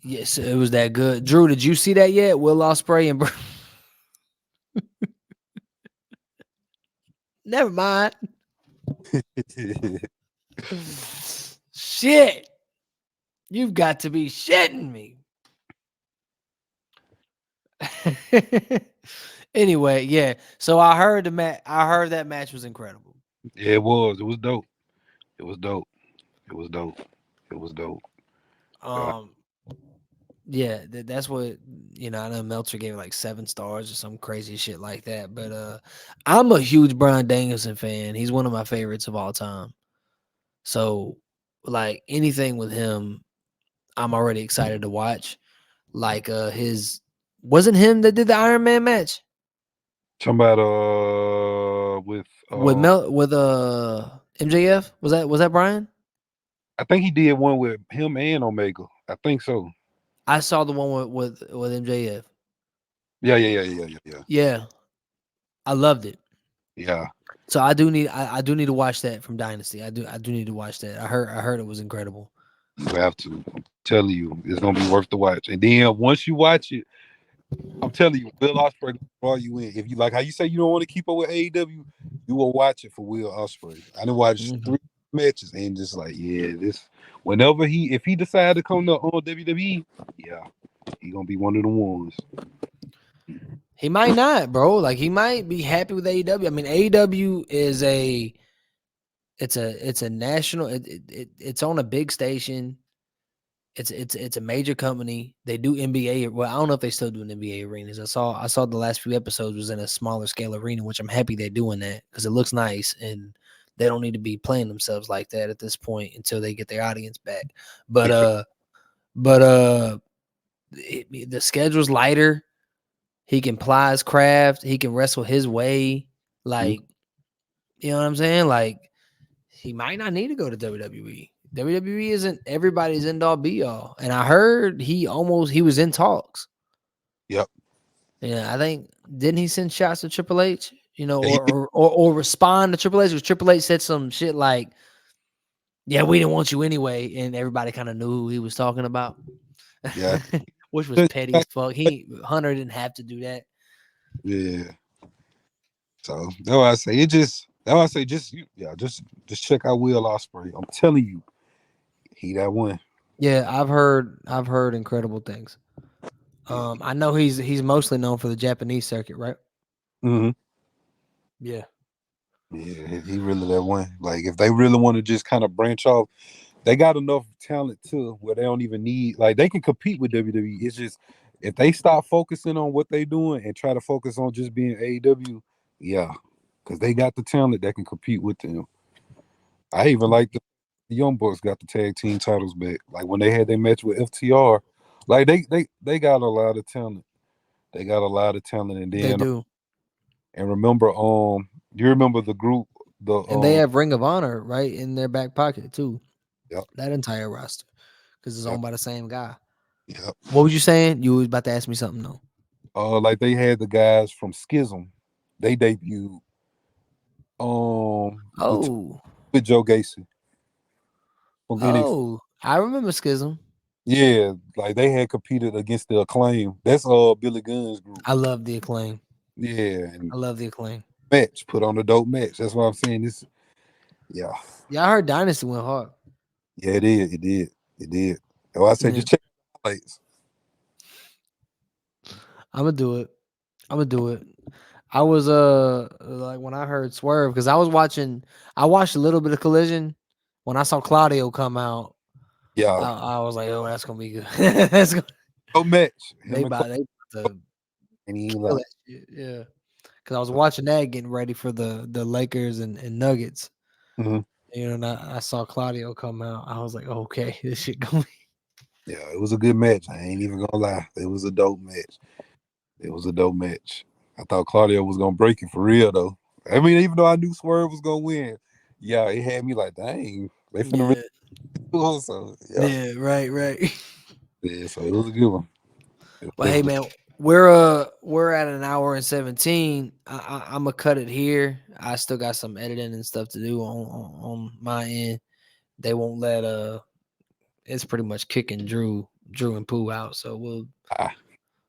S1: Yes, it was that good. Drew, did you see that yet? Will Ospreay and never mind. Shit. You've got to be shitting me. Anyway, yeah. So I heard that match was incredible.
S3: Yeah, it was. It was dope. It was dope. It was dope. It was dope.
S1: Yeah, that's what I know Meltzer gave it like 7 stars or some crazy shit like that. But I'm a huge Bryan Danielson fan. He's one of my favorites of all time. So like anything with him, I'm already excited to watch. Like his wasn't him that did the Iron Man match
S3: Talking about
S1: with MJF? Was that Brian?
S3: I think he did one with him and Omega. I think so.
S1: I saw the one with MJF.
S3: Yeah.
S1: Yeah, I loved it.
S3: Yeah.
S1: So I do need to watch that from Dynasty. I do need to watch that. I heard it was incredible.
S3: You have to. I'm telling you, it's gonna be worth the watch. And then once you watch it, I'm telling you, Will Ospreay will draw you in. If you like how you say you don't want to keep up with AEW, you will watch it for Will Ospreay. I done watched 3 matches and just like, yeah, this whenever if he decide to come to WWE, yeah, he gonna be one of the ones.
S1: He might not, bro. Like he might be happy with AEW. I mean, AEW is it's a national. It's on a big station. It's a major company. They do NBA. Well, I don't know if they still do an NBA arenas. I saw the last few episodes was in a smaller scale arena, which I'm happy they're doing that because it looks nice and they don't need to be playing themselves like that at this point until they get their audience back. But the schedule's lighter. He can ply his craft. He can wrestle his way. Like, you know what I'm saying? Like, he might not need to go to WWE. WWE isn't everybody's end all be all. And I heard he was in talks.
S3: Yep.
S1: Yeah, I think didn't he send shots to Triple H? You know, or respond to Triple H because Triple H said some shit like, "Yeah, we didn't want you anyway," and everybody kind of knew who he was talking about.
S3: Yeah.
S1: Which was petty as fuck. Hunter didn't have to do that.
S3: Yeah. So that's why I say just check out Will Ospreay. I'm telling you, he that one.
S1: Yeah, I've heard incredible things. I know he's mostly known for the Japanese circuit, right?
S3: Mm-hmm.
S1: Yeah.
S3: Yeah, he really that one. Like if they really want to just kind of branch off, they got enough talent too where they don't even need, like they can compete with WWE. It's just if they stop focusing on what they doing and try to focus on just being AEW, yeah, because they got the talent that can compete with them. I even like the Young Bucks got the tag team titles back. Like when they had their match with FTR, like they got a lot of talent. They got a lot of talent, and then
S1: They do.
S3: And remember, you remember the group,
S1: and they have Ring of Honor right in their back pocket too.
S3: Yep.
S1: That entire roster, because it's owned by the same guy.
S3: Yep.
S1: What was you saying? You was about to ask me something, though.
S3: Like they had the guys from Schism. They debuted. With Joe Gacy.
S1: I remember Schism.
S3: Yeah, like they had competed against the Acclaim. That's Billy Gunn's group.
S1: I love the Acclaim.
S3: Yeah,
S1: I love the Acclaim.
S3: Match put on a dope match. That's what I'm saying. Yeah,
S1: I heard Dynasty went hard.
S3: Yeah, it did. Oh, I said just check the highlights.
S1: I'm gonna do it. I was like when I heard Swerve, because I watched a little bit of Collision. When I saw Claudio come out,
S3: yeah,
S1: I was like, oh, that's gonna be good. That's gonna
S3: no match.
S1: They about to kill that shit. Yeah, because I was watching that, getting ready for the Lakers and Nuggets.
S3: Mm-hmm.
S1: You know, and I saw Claudio come out. I was like, oh, okay, this shit going.
S3: Yeah, it was a good match. I ain't even gonna lie. It was a dope match. I thought Claudio was gonna break it for real though. I mean, even though I knew Swerve was gonna win, yeah, it had me like, dang, they finna really do so. Yeah,
S1: right.
S3: Yeah, so it was a good one.
S1: But hey, man, we're at an hour and 17. I'm gonna cut it here. I still got some editing and stuff to do on my end. They won't let it's pretty much kicking Drew and Pooh out. So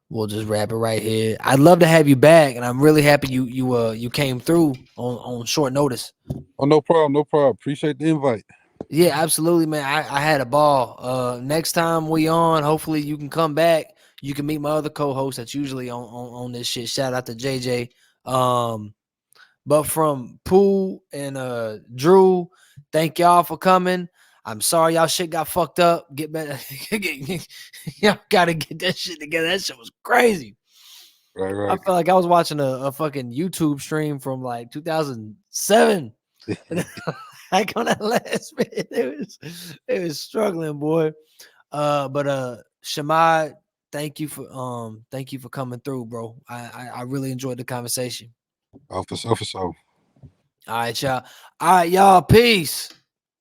S1: we'll just wrap it right here. I'd love to have you back, and I'm really happy you came through on short notice.
S3: Oh, no problem. Appreciate the invite.
S1: Yeah, absolutely, man. I had a ball. Next time we on, hopefully you can come back. You can meet my other co-host that's usually on this shit. Shout out to JJ. But from Pooh and Drew, thank y'all for coming. I'm sorry y'all shit got fucked up. Get better. Y'all gotta get that shit together. That shit was crazy.
S3: Right.
S1: I felt like I was watching a fucking YouTube stream from like 2007. Like on that last minute, it was struggling, boy. But Shamad, thank you for coming through, bro. I really enjoyed the conversation.
S3: Oh, for sure.
S1: All right, y'all. Peace.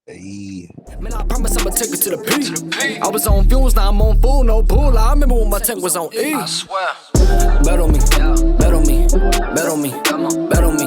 S3: Hey.
S1: Man, I promise I'ma take it to the peak. I was on fuels, now I'm on full, no pool. I remember when my tank was on E. I swear. Bet on me, bet on me, bet on me, bet on me.